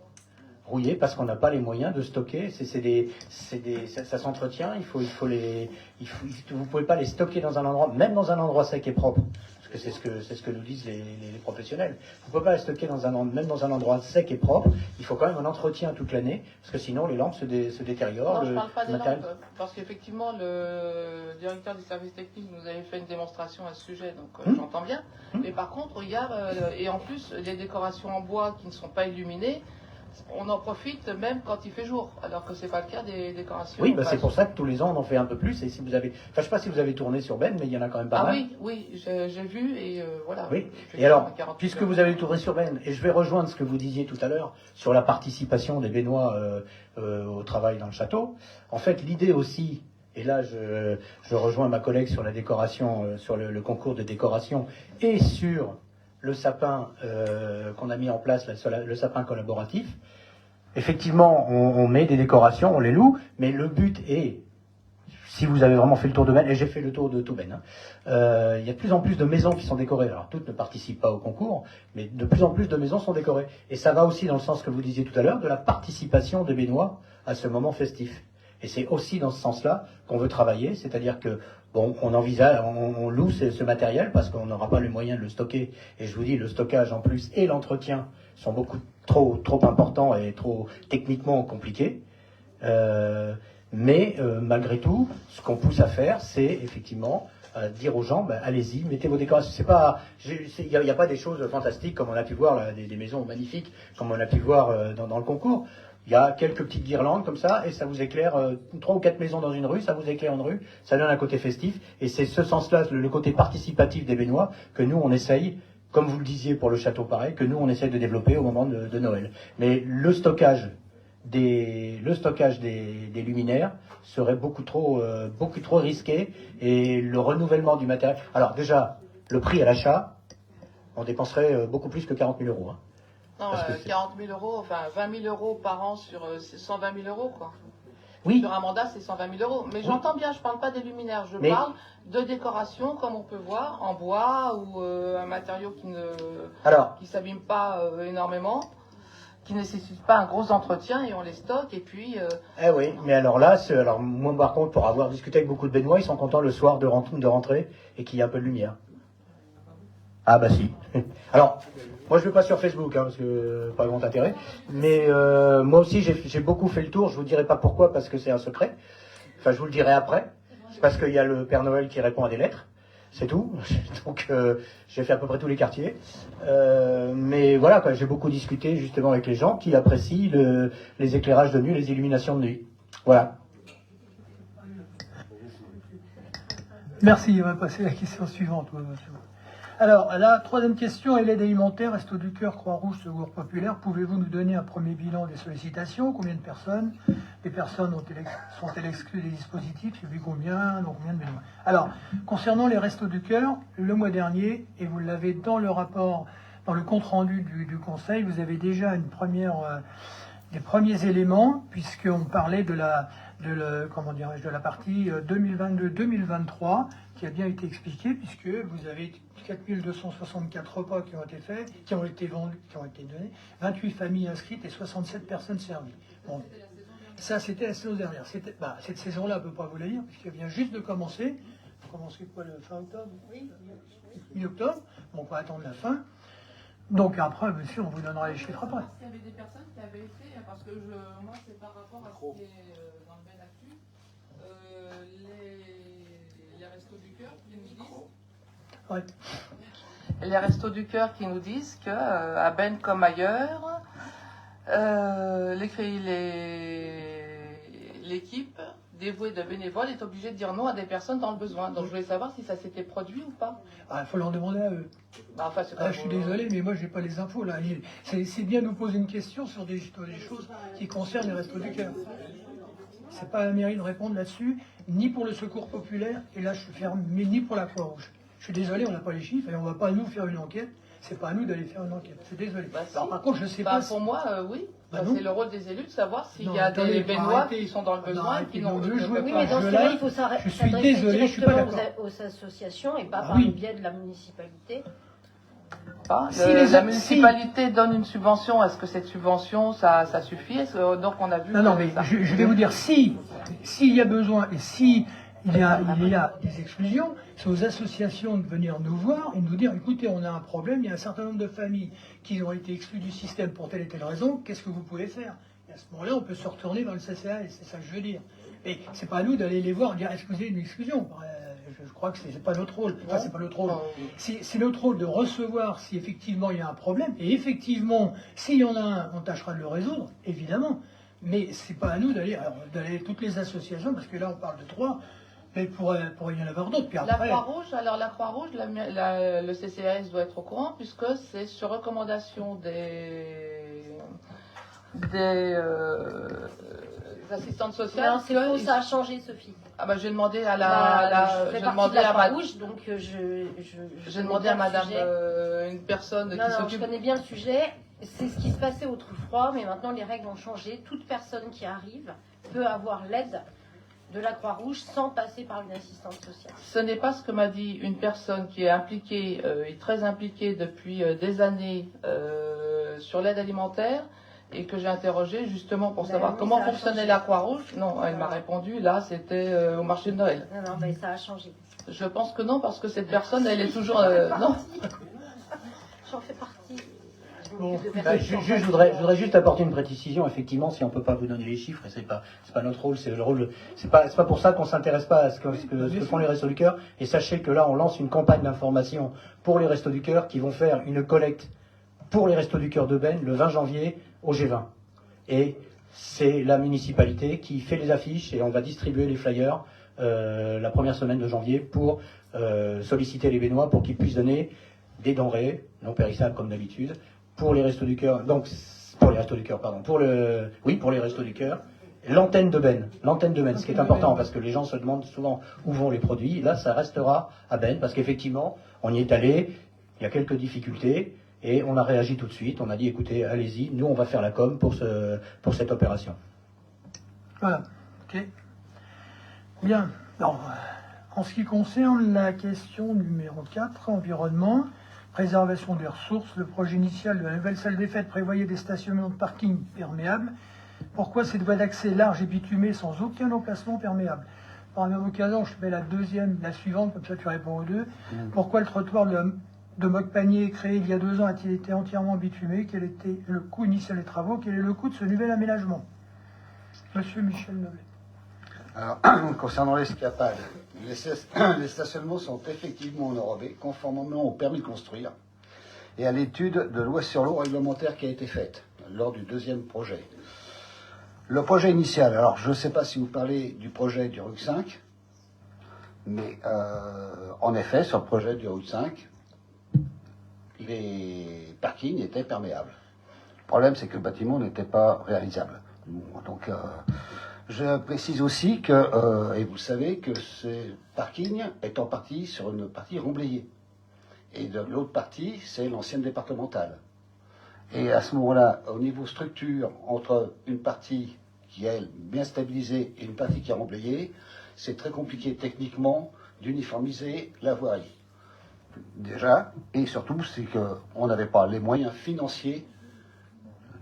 rouillés parce qu'on n'a pas les moyens de stocker. Ça s'entretient. Vous ne pouvez pas les stocker dans un endroit, même dans un endroit sec et propre. Parce que c'est ce que nous disent les professionnels. Vous ne pouvez pas les stocker même dans un endroit sec et propre. Il faut quand même un entretien toute l'année, parce que sinon les lampes se détériorent. Non, je ne parle pas des lampes, parce qu'effectivement, le directeur du service technique nous avait fait une démonstration à ce sujet, donc j'entends bien. Mais par contre, il y a, et en plus, les décorations en bois qui ne sont pas illuminées, on en profite même quand il fait jour, alors que c'est pas le cas des décorations. Oui, c'est pour ça que tous les ans on en fait un peu plus. Et si vous avez, je sais pas si vous avez tourné sur Ben, mais il y en a quand même pas mal. Oui, j'ai vu et voilà. Oui. Et alors, puisque vous avez tourné sur Ben, et je vais rejoindre ce que vous disiez tout à l'heure sur la participation des Bénois au travail dans le château. En fait, l'idée aussi, et là je rejoins ma collègue sur la décoration, sur le concours de décoration et sur le sapin qu'on a mis en place, le sapin collaboratif. Effectivement, on met des décorations, on les loue, mais le but est, si vous avez vraiment fait le tour de Ben, et j'ai fait le tour de tout Ben, il y a de plus en plus de maisons qui sont décorées. Alors toutes ne participent pas au concours, mais de plus en plus de maisons sont décorées. Et ça va aussi dans le sens que vous disiez tout à l'heure, de la participation des Bénois à ce moment festif. Et c'est aussi dans ce sens-là qu'on veut travailler, c'est-à-dire que on envisage, on loue ce matériel parce qu'on n'aura pas les moyens de le stocker. Et je vous dis, le stockage en plus et l'entretien sont beaucoup trop importants et trop techniquement compliqués. Mais malgré tout, ce qu'on pousse à faire, c'est effectivement dire aux gens, allez-y, mettez vos décorations. Il n'y a pas des choses fantastiques comme on a pu voir, là, des maisons magnifiques comme on a pu voir dans le concours. Il y a quelques petites guirlandes comme ça, et ça vous éclaire, 3 ou 4 maisons dans une rue, ça vous éclaire une rue, ça donne un côté festif, et c'est ce sens-là, le côté participatif des Bénois, que nous on essaye, comme vous le disiez pour le château pareil, que nous on essaye de développer au moment de Noël. Mais le stockage des luminaires serait beaucoup trop risqué, et le renouvellement du matériel... Alors déjà, le prix à l'achat, on dépenserait beaucoup plus que 40 000 euros. Non, 40 000 euros, enfin 20 000 euros par an sur 120 000 euros, quoi. Oui. Sur un mandat, c'est 120 000 euros. Mais j'entends bien, je ne parle pas des luminaires, je parle de décoration, comme on peut voir, en bois ou un matériau qui ne s'abîme pas énormément, qui ne nécessite pas un gros entretien et on les stocke et puis... oui, mais alors là, moi par contre, pour avoir discuté avec beaucoup de Bénois, ils sont contents le soir de rentrer et qu'il y ait un peu de lumière. Ah bah si. Alors, moi je ne vais pas sur Facebook, parce que pas grand intérêt, mais moi aussi j'ai beaucoup fait le tour, je vous dirai pas pourquoi, parce que c'est un secret, enfin je vous le dirai après, c'est parce qu'il y a le Père Noël qui répond à des lettres, c'est tout, donc j'ai fait à peu près tous les quartiers, mais voilà, j'ai beaucoup discuté justement avec les gens qui apprécient les éclairages de nuit, les illuminations de nuit, voilà. Merci, on va passer à la question suivante. Alors, la troisième question est l'aide alimentaire, Restos du Cœur, Croix-Rouge, Secours Populaire. Pouvez-vous nous donner un premier bilan des sollicitations? Combien de personnes? Les personnes sont-elles exclues des dispositifs? Et puis combien de Bénois? Alors, concernant les Restos du Cœur, le mois dernier, et vous l'avez dans le rapport, dans le compte-rendu du Conseil, vous avez déjà des premiers éléments, puisqu'on parlait de la partie 2022-2023, qui a bien été expliquée, puisque vous avez 4264 repas qui ont été faits, qui ont été vendus, qui ont été donnés, 28 familles inscrites et 67 personnes servies. Bon, ça, c'était la saison dernière. Cette saison-là, on ne peut pas vous la dire, puisqu'elle vient juste de commencer. Commencer quoi, le fin octobre? Oui. Mi-octobre. Bon, on va attendre la fin. Donc après, bien sûr, on vous donnera les chiffres après. Il y avait des personnes qui avaient été, parce que moi, c'est par rapport à ce qui est dans le Ben Actu, les Restos du Cœur qui nous disent... Oui. Les Restos du Cœur qui nous disent qu'à Ben comme ailleurs, l'équipe dévouée de bénévoles est obligée de dire non à des personnes dans le besoin. Donc je voulais savoir si ça s'était produit ou pas. Il faut leur demander à eux. Je suis désolé, mais moi je n'ai pas les infos là. C'est bien de nous poser une question sur des choses qui concernent les Restos du Cœur. C'est pas à la mairie de répondre là-dessus, ni pour le Secours Populaire, et là je suis ferme, mais ni pour la Croix-Rouge. Je suis désolé, on n'a pas les chiffres et on ne va pas nous faire une enquête. C'est pas à nous d'aller faire une enquête. Je suis désolé. Alors, par contre, je sais pas. Pour moi, oui. C'est le rôle des élus de savoir s'il y a des Bénois qui sont dans le besoin et qui n'ont pas. Oui, mais dans ce cas-là, il faut s'adresser directement aux associations et pas par le biais de la municipalité. Pas. Si les- La municipalité donne une subvention, est-ce que cette subvention, ça suffit? Donc on a vu. Non, non, que mais ça- je vais vous dire, s'il y a besoin et si il y a des exclusions, c'est aux associations de venir nous voir et de nous dire, écoutez, on a un problème, il y a un certain nombre de familles qui ont été exclues du système pour telle et telle raison, qu'est-ce que vous pouvez faire? Et à ce moment-là, on peut se retourner vers le CCAS, c'est ça que je veux dire. Et c'est pas à nous d'aller les voir et dire, est-ce que vous avez une exclusion? Je crois que c'est pas notre rôle. Enfin, c'est pas notre rôle. C'est notre rôle de recevoir si effectivement il y a un problème. Et effectivement, s'il y en a un, on tâchera de le résoudre, évidemment. Mais c'est pas à nous d'aller toutes les associations, parce que là on parle de 3, mais il pourrait y en avoir d'autres. Puis La après, Croix-Rouge, alors la Croix-Rouge, le CCAS doit être au courant puisque c'est sur recommandation des assistantes sociales. Non, c'est faux, ça a changé, Sophie. Ah bah j'ai demandé à Je fais j'ai partie demandé de la à Croix-Rouge, donc j'ai demandé à madame une personne Non, qui non, je s'occupe. connais bien le sujet. C'est ce qui se passait au Trou-Froid, mais maintenant les règles ont changé. Toute personne qui arrive peut avoir l'aide de la Croix-Rouge sans passer par une assistante sociale. Ce n'est pas ce que m'a dit une personne qui est impliquée, et très impliquée depuis des années sur l'aide alimentaire et que j'ai interrogée justement pour savoir oui, comment ça a fonctionnait changé. la Croix-Rouge. Non, elle m'a répondu, là c'était au marché de Noël. Non, non, mais ça a changé. Je pense que non, parce que cette personne, elle est toujours... non. J'en fais partie. Bon, je voudrais juste apporter une précision. Effectivement, si on peut pas vous donner les chiffres, et c'est pas notre rôle, c'est le rôle. C'est pas pour ça qu'on s'intéresse pas à ce que font les Restos du Cœur. Et sachez que là, on lance une campagne d'information pour les Restos du Cœur qui vont faire une collecte pour les Restos du Cœur de Benne le 20 janvier au G20. Et c'est la municipalité qui fait les affiches et on va distribuer les flyers la première semaine de janvier pour solliciter les Bénois pour qu'ils puissent donner des denrées non périssables comme d'habitude pour les Restos du Cœur. Donc pour les Restos du Cœur, pardon. Pour les Restos du Cœur. L'antenne de Benne, ce qui est important parce que les gens se demandent souvent où vont les produits. Là, ça restera à Benne parce qu'effectivement, on y est allé, il y a quelques difficultés et on a réagi tout de suite. On a dit, écoutez, allez-y, nous on va faire la com pour cette opération. voilà. Ok. Bien. Alors, en ce qui concerne la question numéro 4, environnement, préservation des ressources, le projet initial de la nouvelle salle des fêtes prévoyait des stationnements de parking perméables. Pourquoi cette voie d'accès large et bitumée sans aucun emplacement perméable? Par la même occasion, je fais la suivante, comme ça tu réponds aux deux. Pourquoi le trottoir de Moc-Panier créé il y a 2 ans a-t-il été entièrement bitumé? Quel était le coût initial des travaux? Quel est le coût de ce nouvel aménagement? Monsieur Michel Noblet. Alors, concernant l'escapade, les stationnements sont effectivement enrobés, conformément au permis de construire et à l'étude de loi sur l'eau réglementaire qui a été faite lors du 2e projet. Le projet initial, alors je ne sais pas si vous parlez du projet du RUC 5, mais en effet, sur le projet du RUC 5, les parkings étaient perméables. Le problème, c'est que le bâtiment n'était pas réalisable. Donc, je précise aussi que, et vous savez, que ce parking est en partie sur une partie remblayée. Et de l'autre partie, c'est l'ancienne départementale. Et à ce moment-là, au niveau structure, entre une partie qui est bien stabilisée et une partie qui est remblayée, c'est très compliqué techniquement d'uniformiser la voirie. Déjà, et surtout, c'est qu'on n'avait pas les moyens financiers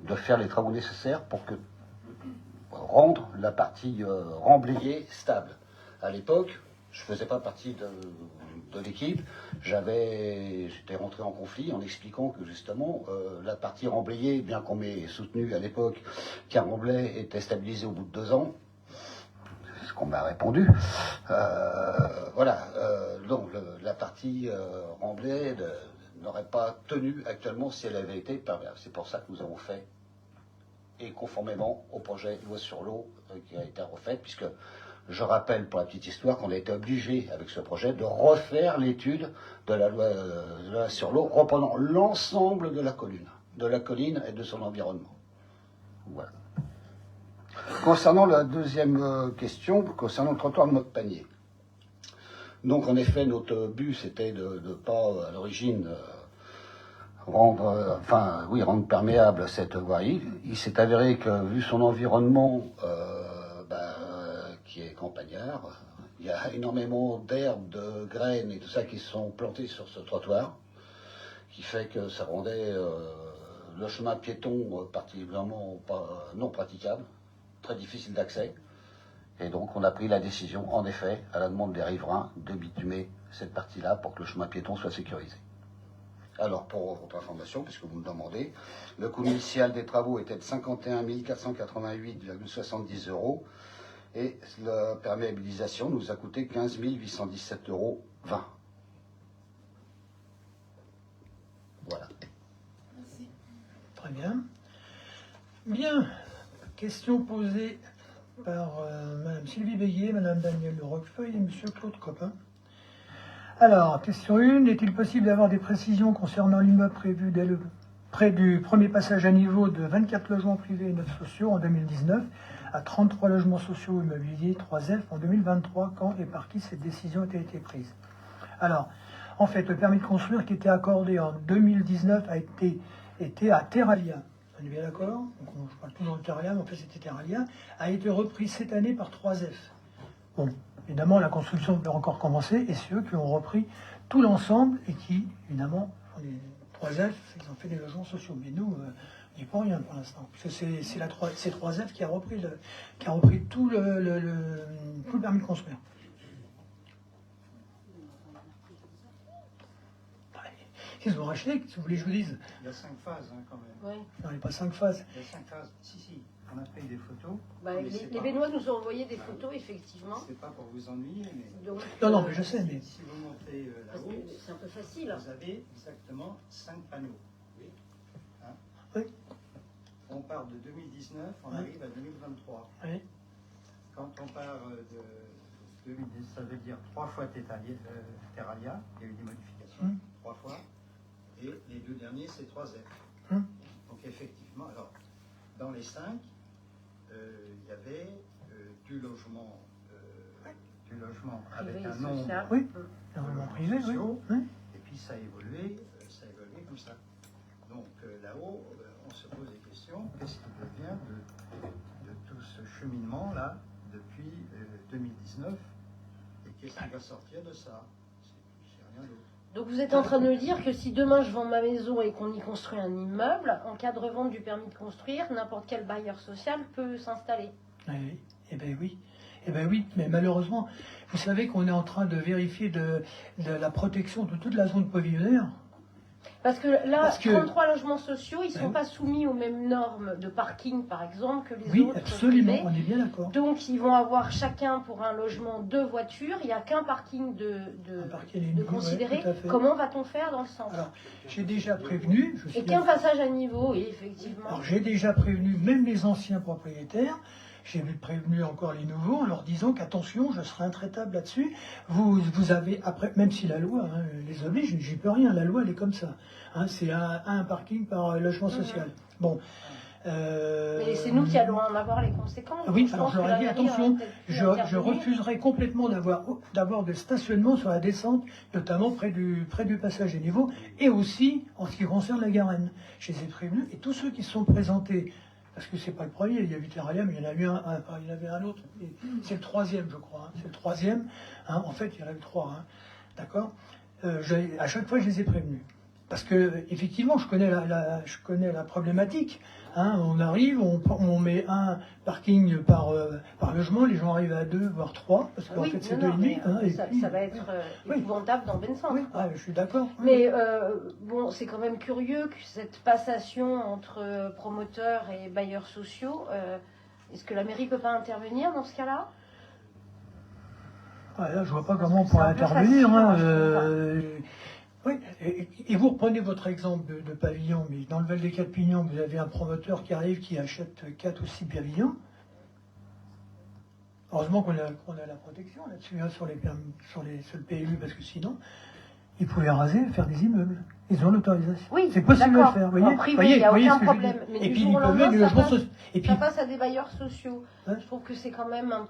de faire les travaux nécessaires pour rendre la partie remblayée stable. À l'époque, je ne faisais pas partie de l'équipe. J'étais rentré en conflit en expliquant que justement la partie remblayée, bien qu'on m'ait soutenu à l'époque qu'un remblai était stabilisé au bout de 2 ans, c'est ce qu'on m'a répondu. Donc la partie remblai n'aurait pas tenu actuellement si elle avait été perméable. C'est pour ça que nous avons fait, et conformément au projet loi sur l'eau qui a été refait, puisque je rappelle pour la petite histoire qu'on a été obligé avec ce projet de refaire l'étude de la loi sur l'eau reprenant l'ensemble de la colline et de son environnement. Voilà. Concernant la deuxième question, concernant le trottoir de Moc-Panier. Donc en effet, notre but c'était de ne pas à l'origine rendre perméable cette voirie. Il s'est avéré que vu son environnement qui est campagnard, il y a énormément d'herbes, de graines et tout ça qui sont plantées sur ce trottoir, qui fait que ça rendait le chemin piéton particulièrement non praticable, très difficile d'accès. Et donc on a pris la décision, en effet, à la demande des riverains, de bitumer cette partie-là pour que le chemin piéton soit sécurisé. Alors, pour votre information, puisque vous me demandez, le coût initial des travaux était de 51 488,70 € et la perméabilisation nous a coûté 15 817,20 €. Voilà. Merci. Très bien. Bien. Question posée par Mme Sylvie Béguier, Mme Danielle de Roquefeuille et M. Claude Copin. Alors, question 1. Est-il possible d'avoir des précisions concernant l'immeuble prévu près du premier passage à niveau de 24 logements privés et 9 sociaux en 2019 à 33 logements sociaux immobiliers 3F en 2023, quand et par qui cette décision a été prise? Alors, en fait, le permis de construire qui était accordé en 2019 était à Terralia. On est bien d'accord? Donc, je parle toujours de Terralia, mais en fait c'était Terralia, a été repris cette année par 3F. Bon, évidemment, la construction peut encore commencer, et c'est eux qui ont repris tout l'ensemble et qui, évidemment, les 3F, ils ont fait des logements sociaux. Mais nous, on n'y peut rien pour l'instant. Parce que c'est 3F qui a repris tout le permis de construire. Qu'est-ce que vous rachetez, si vous voulez que je vous dise? Il y a 5 phases quand même. Oui. Non, il n'y a pas 5 phases. Il y a 5 phases. Si, on a pris des photos. Les Bénois nous ont envoyé des photos, effectivement. C'est pas pour vous ennuyer, mais. Donc, non, mais je sais. Mais... Si vous montez là-haut, c'est un peu facile. Vous avez exactement 5 panneaux. Oui. Hein? Oui. On part de 2019, on arrive à 2023. Oui. Quand on part de 2010, ça veut dire 3 fois Terralia, il y a eu des modifications, 3 fois. Et les 2 derniers, c'est 3F. Donc effectivement, alors, dans les 5, il y avait du logement avec un nombre oui, privé, sociaux, oui. Et puis ça a évolué comme ça. Donc là-haut, on se pose des questions. Qu'est-ce qui devient de tout ce cheminement-là depuis 2019? Et qu'est-ce qui va sortir de ça? C'est rien d'autre. Donc vous êtes en train de me dire que si demain je vends ma maison et qu'on y construit un immeuble, en cas de revente du permis de construire, n'importe quel bailleur social peut s'installer. Oui, eh bien oui. Eh bien oui, mais malheureusement, vous savez qu'on est en train de vérifier de la protection de toute la zone pavillonnaire. Parce que là, 33 logements sociaux, ils ne sont pas soumis aux mêmes normes de parking, par exemple, que les autres. Oui, absolument, privés. on est bien d'accord. Donc, ils vont avoir chacun pour un logement 2 voitures. Il n'y a qu'un parking de considérer. Ouais, comment va-t-on faire dans le centre? Alors, j'ai déjà prévenu. Et qu'un passage à niveau, oui, effectivement. Alors, j'ai déjà prévenu même les anciens propriétaires. J'ai prévenu encore les nouveaux en leur disant qu'attention, je serai intraitable là-dessus. Vous avez, après, même si la loi les oblige, j'y peux rien, la loi elle est comme ça. C'est un parking par logement social. Bon. Mais c'est nous qui allons en avoir les conséquences. Oui, alors je leur ai dit attention, je refuserai complètement d'avoir de stationnement sur la descente, notamment près du passage à niveau, et aussi en ce qui concerne la Garenne. Je les ai prévenus, et tous ceux qui se sont présentés. Parce que c'est pas le premier, il y a eu Terralia, mais il y en a eu il y en avait un autre. C'est le 3e, je crois. C'est le 3e. En fait, il y en a eu 3. D'accord. À chaque fois, je les ai prévenus. Parce que, effectivement, je connais la problématique. On arrive, on met un parking par logement, les gens arrivent à 2, voire 3, parce qu'en fait, c'est 2,5. Ça va être épouvantable dans Ben Centre. Oui, je suis d'accord. Mais bon, c'est quand même curieux que cette passation entre promoteurs et bailleurs sociaux, est-ce que la mairie ne peut pas intervenir dans ce cas-là? Là, je vois pas comment on pourrait intervenir. Oui, et vous reprenez votre exemple de pavillon, mais dans le Val des 4 Pignons, vous avez un promoteur qui arrive, qui achète 4 ou 6 pavillons. Heureusement qu'on a la protection là-dessus, sur le PLU, parce que sinon, ils pouvaient raser, faire des immeubles. Ils ont l'autorisation. Oui, c'est possible de le faire. En privé, il n'y a aucun problème. Mais et du puis, jour au lendemain, ça passe à des bailleurs sociaux. Hein? Je trouve que c'est quand même un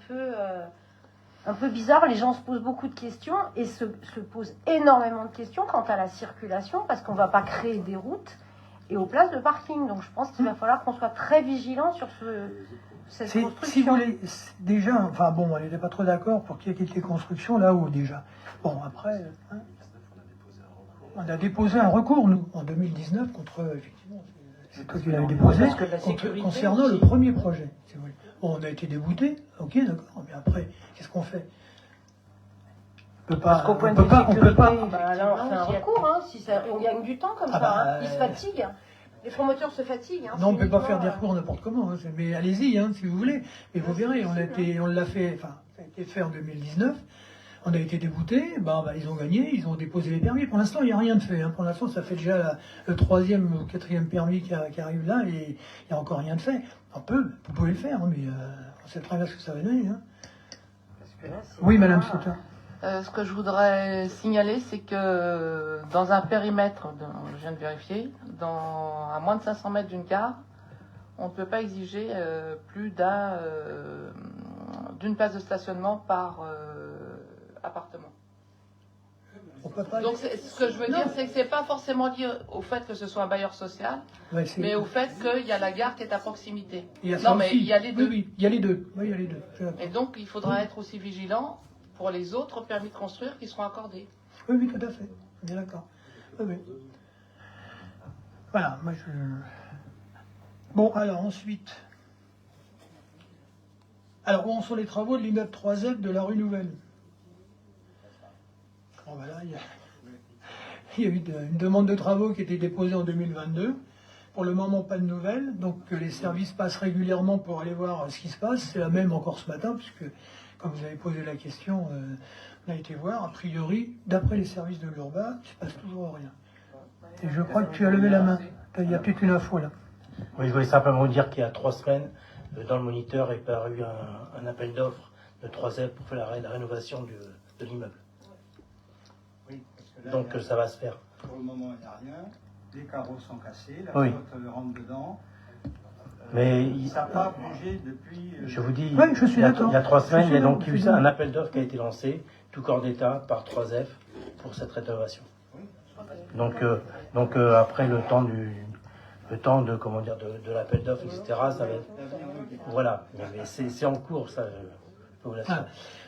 peu bizarre. Les gens se posent beaucoup de questions et se posent énormément de questions quant à la circulation, parce qu'on ne va pas créer des routes et aux places de parking. Donc je pense qu'il va falloir qu'on soit très vigilant sur cette construction. Si vous voulez, déjà, enfin bon, on n'était pas trop d'accord pour qu'il y ait quelques constructions là-haut déjà. Bon, après... On a déposé un recours, nous, en 2019, contre, effectivement, c'est toi qui l'avais déposé, concernant le premier projet. Si vous voulez. Bon, on a été déboutés, ok, d'accord, mais après, qu'est-ce qu'on fait? On peut pas. On peut pas. Alors, on fait un recours, hein, si ça, on gagne du temps comme ça. Ils se fatiguent. Les promoteurs se fatiguent. Hein, non, on ne peut pas faire des recours n'importe comment. Hein, mais allez-y, hein, si vous voulez. Mais vous verrez, on l'a fait, enfin, ça a été fait en 2019. On a été déboutés, ils ont gagné, ils ont déposé les permis. Pour l'instant, il n'y a rien de fait. Hein. Pour l'instant, ça fait déjà le 3e ou 4e permis qui arrive là et il n'y a encore rien de fait. Vous pouvez le faire, hein, mais on sait très bien ce que ça va donner. Hein. Oui, Madame Sauter. Ce que je voudrais signaler, c'est que dans un périmètre, je viens de vérifier, à moins de 500 mètres d'une gare, on ne peut pas exiger plus d'une place de stationnement par appartement. Donc ce que je veux dire, c'est que c'est pas forcément lié au fait que ce soit un bailleur social, mais au fait qu'il y a la gare qui est à proximité. Il y a les deux. Oui, il y a les deux. Et donc il faudra être aussi vigilant pour les autres permis de construire qui seront accordés. Oui, tout à fait. On est d'accord. Oui. Voilà, moi je... Bon, alors ensuite... Alors, où sont les travaux de l'immeuble 3F de la rue Nouvelle? Bon, ben là, il y a eu une demande de travaux qui a été déposée en 2022. Pour le moment, pas de nouvelles. Donc, les services passent régulièrement pour aller voir ce qui se passe. C'est la même encore ce matin, puisque, comme vous avez posé la question, on a été voir. A priori, d'après les services de l'Urba, il ne se passe toujours rien. Et je crois que tu as levé la main. Il y a peut-être une info là. Oui, je voulais simplement vous dire qu'il y a 3 semaines, dans le Moniteur est paru un appel d'offres de 3F pour faire la rénovation de l'immeuble. Oui, parce que là, donc ça va se faire. Pour le moment, il n'y a rien. Les carreaux sont cassés, la flotte rentre dedans. Mais ça n'a pas bougé depuis... je vous dis, je suis d'accord. Il y a 3 semaines, il y a donc eu un appel d'offres qui a été lancé, tout corps d'État, par 3F, pour cette rénovation. Donc après le temps de comment dire de l'appel d'offres, etc. Ça va être, voilà, mais c'est en cours, ça. Je peux vous l'assurer.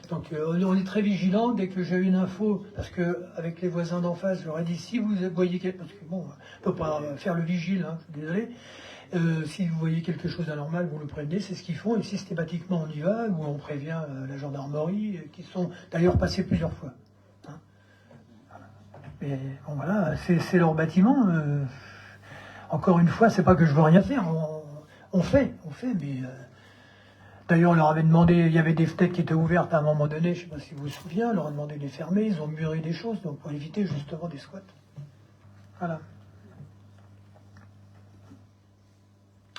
Donc on est très vigilant dès que j'ai une info, parce que avec les voisins d'en face, je leur ai dit si vous voyez quelque chose, parce que bon, on peut pas faire le vigile, hein, désolé. Si vous voyez quelque chose d'anormal, vous le prévenez, c'est ce qu'ils font, et systématiquement on y va, ou on prévient la gendarmerie, qui sont d'ailleurs passés plusieurs fois. Hein. Et bon voilà, c'est leur bâtiment. Encore une fois, c'est pas que je veux rien faire, on fait, mais d'ailleurs on leur avait demandé, il y avait des fenêtres qui étaient ouvertes à un moment donné, je ne sais pas si vous vous souvenez, on leur a demandé de les fermer, ils ont muré des choses, donc pour éviter justement des squats. Voilà.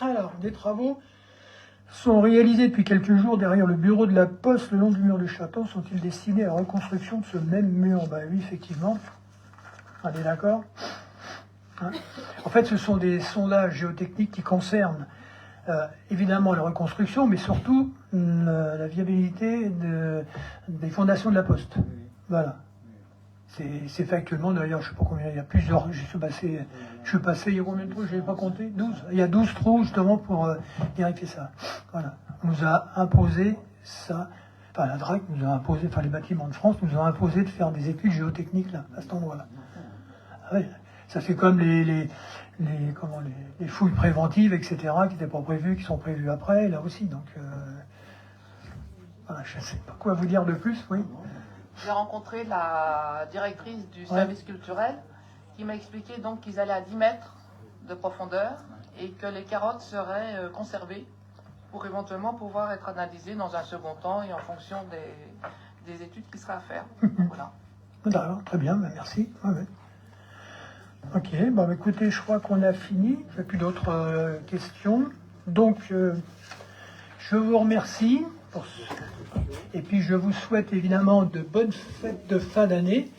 Alors, des travaux sont réalisés depuis quelques jours derrière le bureau de la Poste le long du mur du château. Sont-ils destinés à la reconstruction de ce même mur? Oui, effectivement. On est d'accord. Hein, en fait, ce sont des sondages géotechniques qui concernent évidemment la reconstruction, mais surtout la viabilité des fondations de la Poste. Voilà. C'est fait actuellement, d'ailleurs, je ne sais pas combien, il y a plusieurs, je suis passé, il y a combien de trous, je n'avais pas compté, 12. Il y a 12 trous justement pour vérifier ça. Voilà. On nous a imposé ça, enfin la DRAC nous a imposé, enfin les bâtiments de France nous ont imposé de faire des études géotechniques là, à cet endroit-là. Ah ouais. Ça fait comme les fouilles préventives, etc., qui n'étaient pas prévues, qui sont prévues après, là aussi. Donc, voilà, je ne sais pas quoi vous dire de plus, oui. J'ai rencontré la directrice du service culturel qui m'a expliqué donc qu'ils allaient à 10 mètres de profondeur et que les carottes seraient conservées pour éventuellement pouvoir être analysées dans un second temps et en fonction des études qui seraient à faire. Voilà. D'accord, très bien, merci. Ouais. Ok, bon écoutez, je crois qu'on a fini. Je n'ai plus d'autres questions. Donc, je vous remercie. Et puis, je vous souhaite évidemment de bonnes fêtes de fin d'année.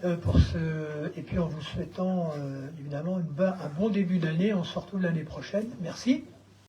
Et puis, en vous souhaitant évidemment un bon début d'année. On se retrouve l'année prochaine. Merci.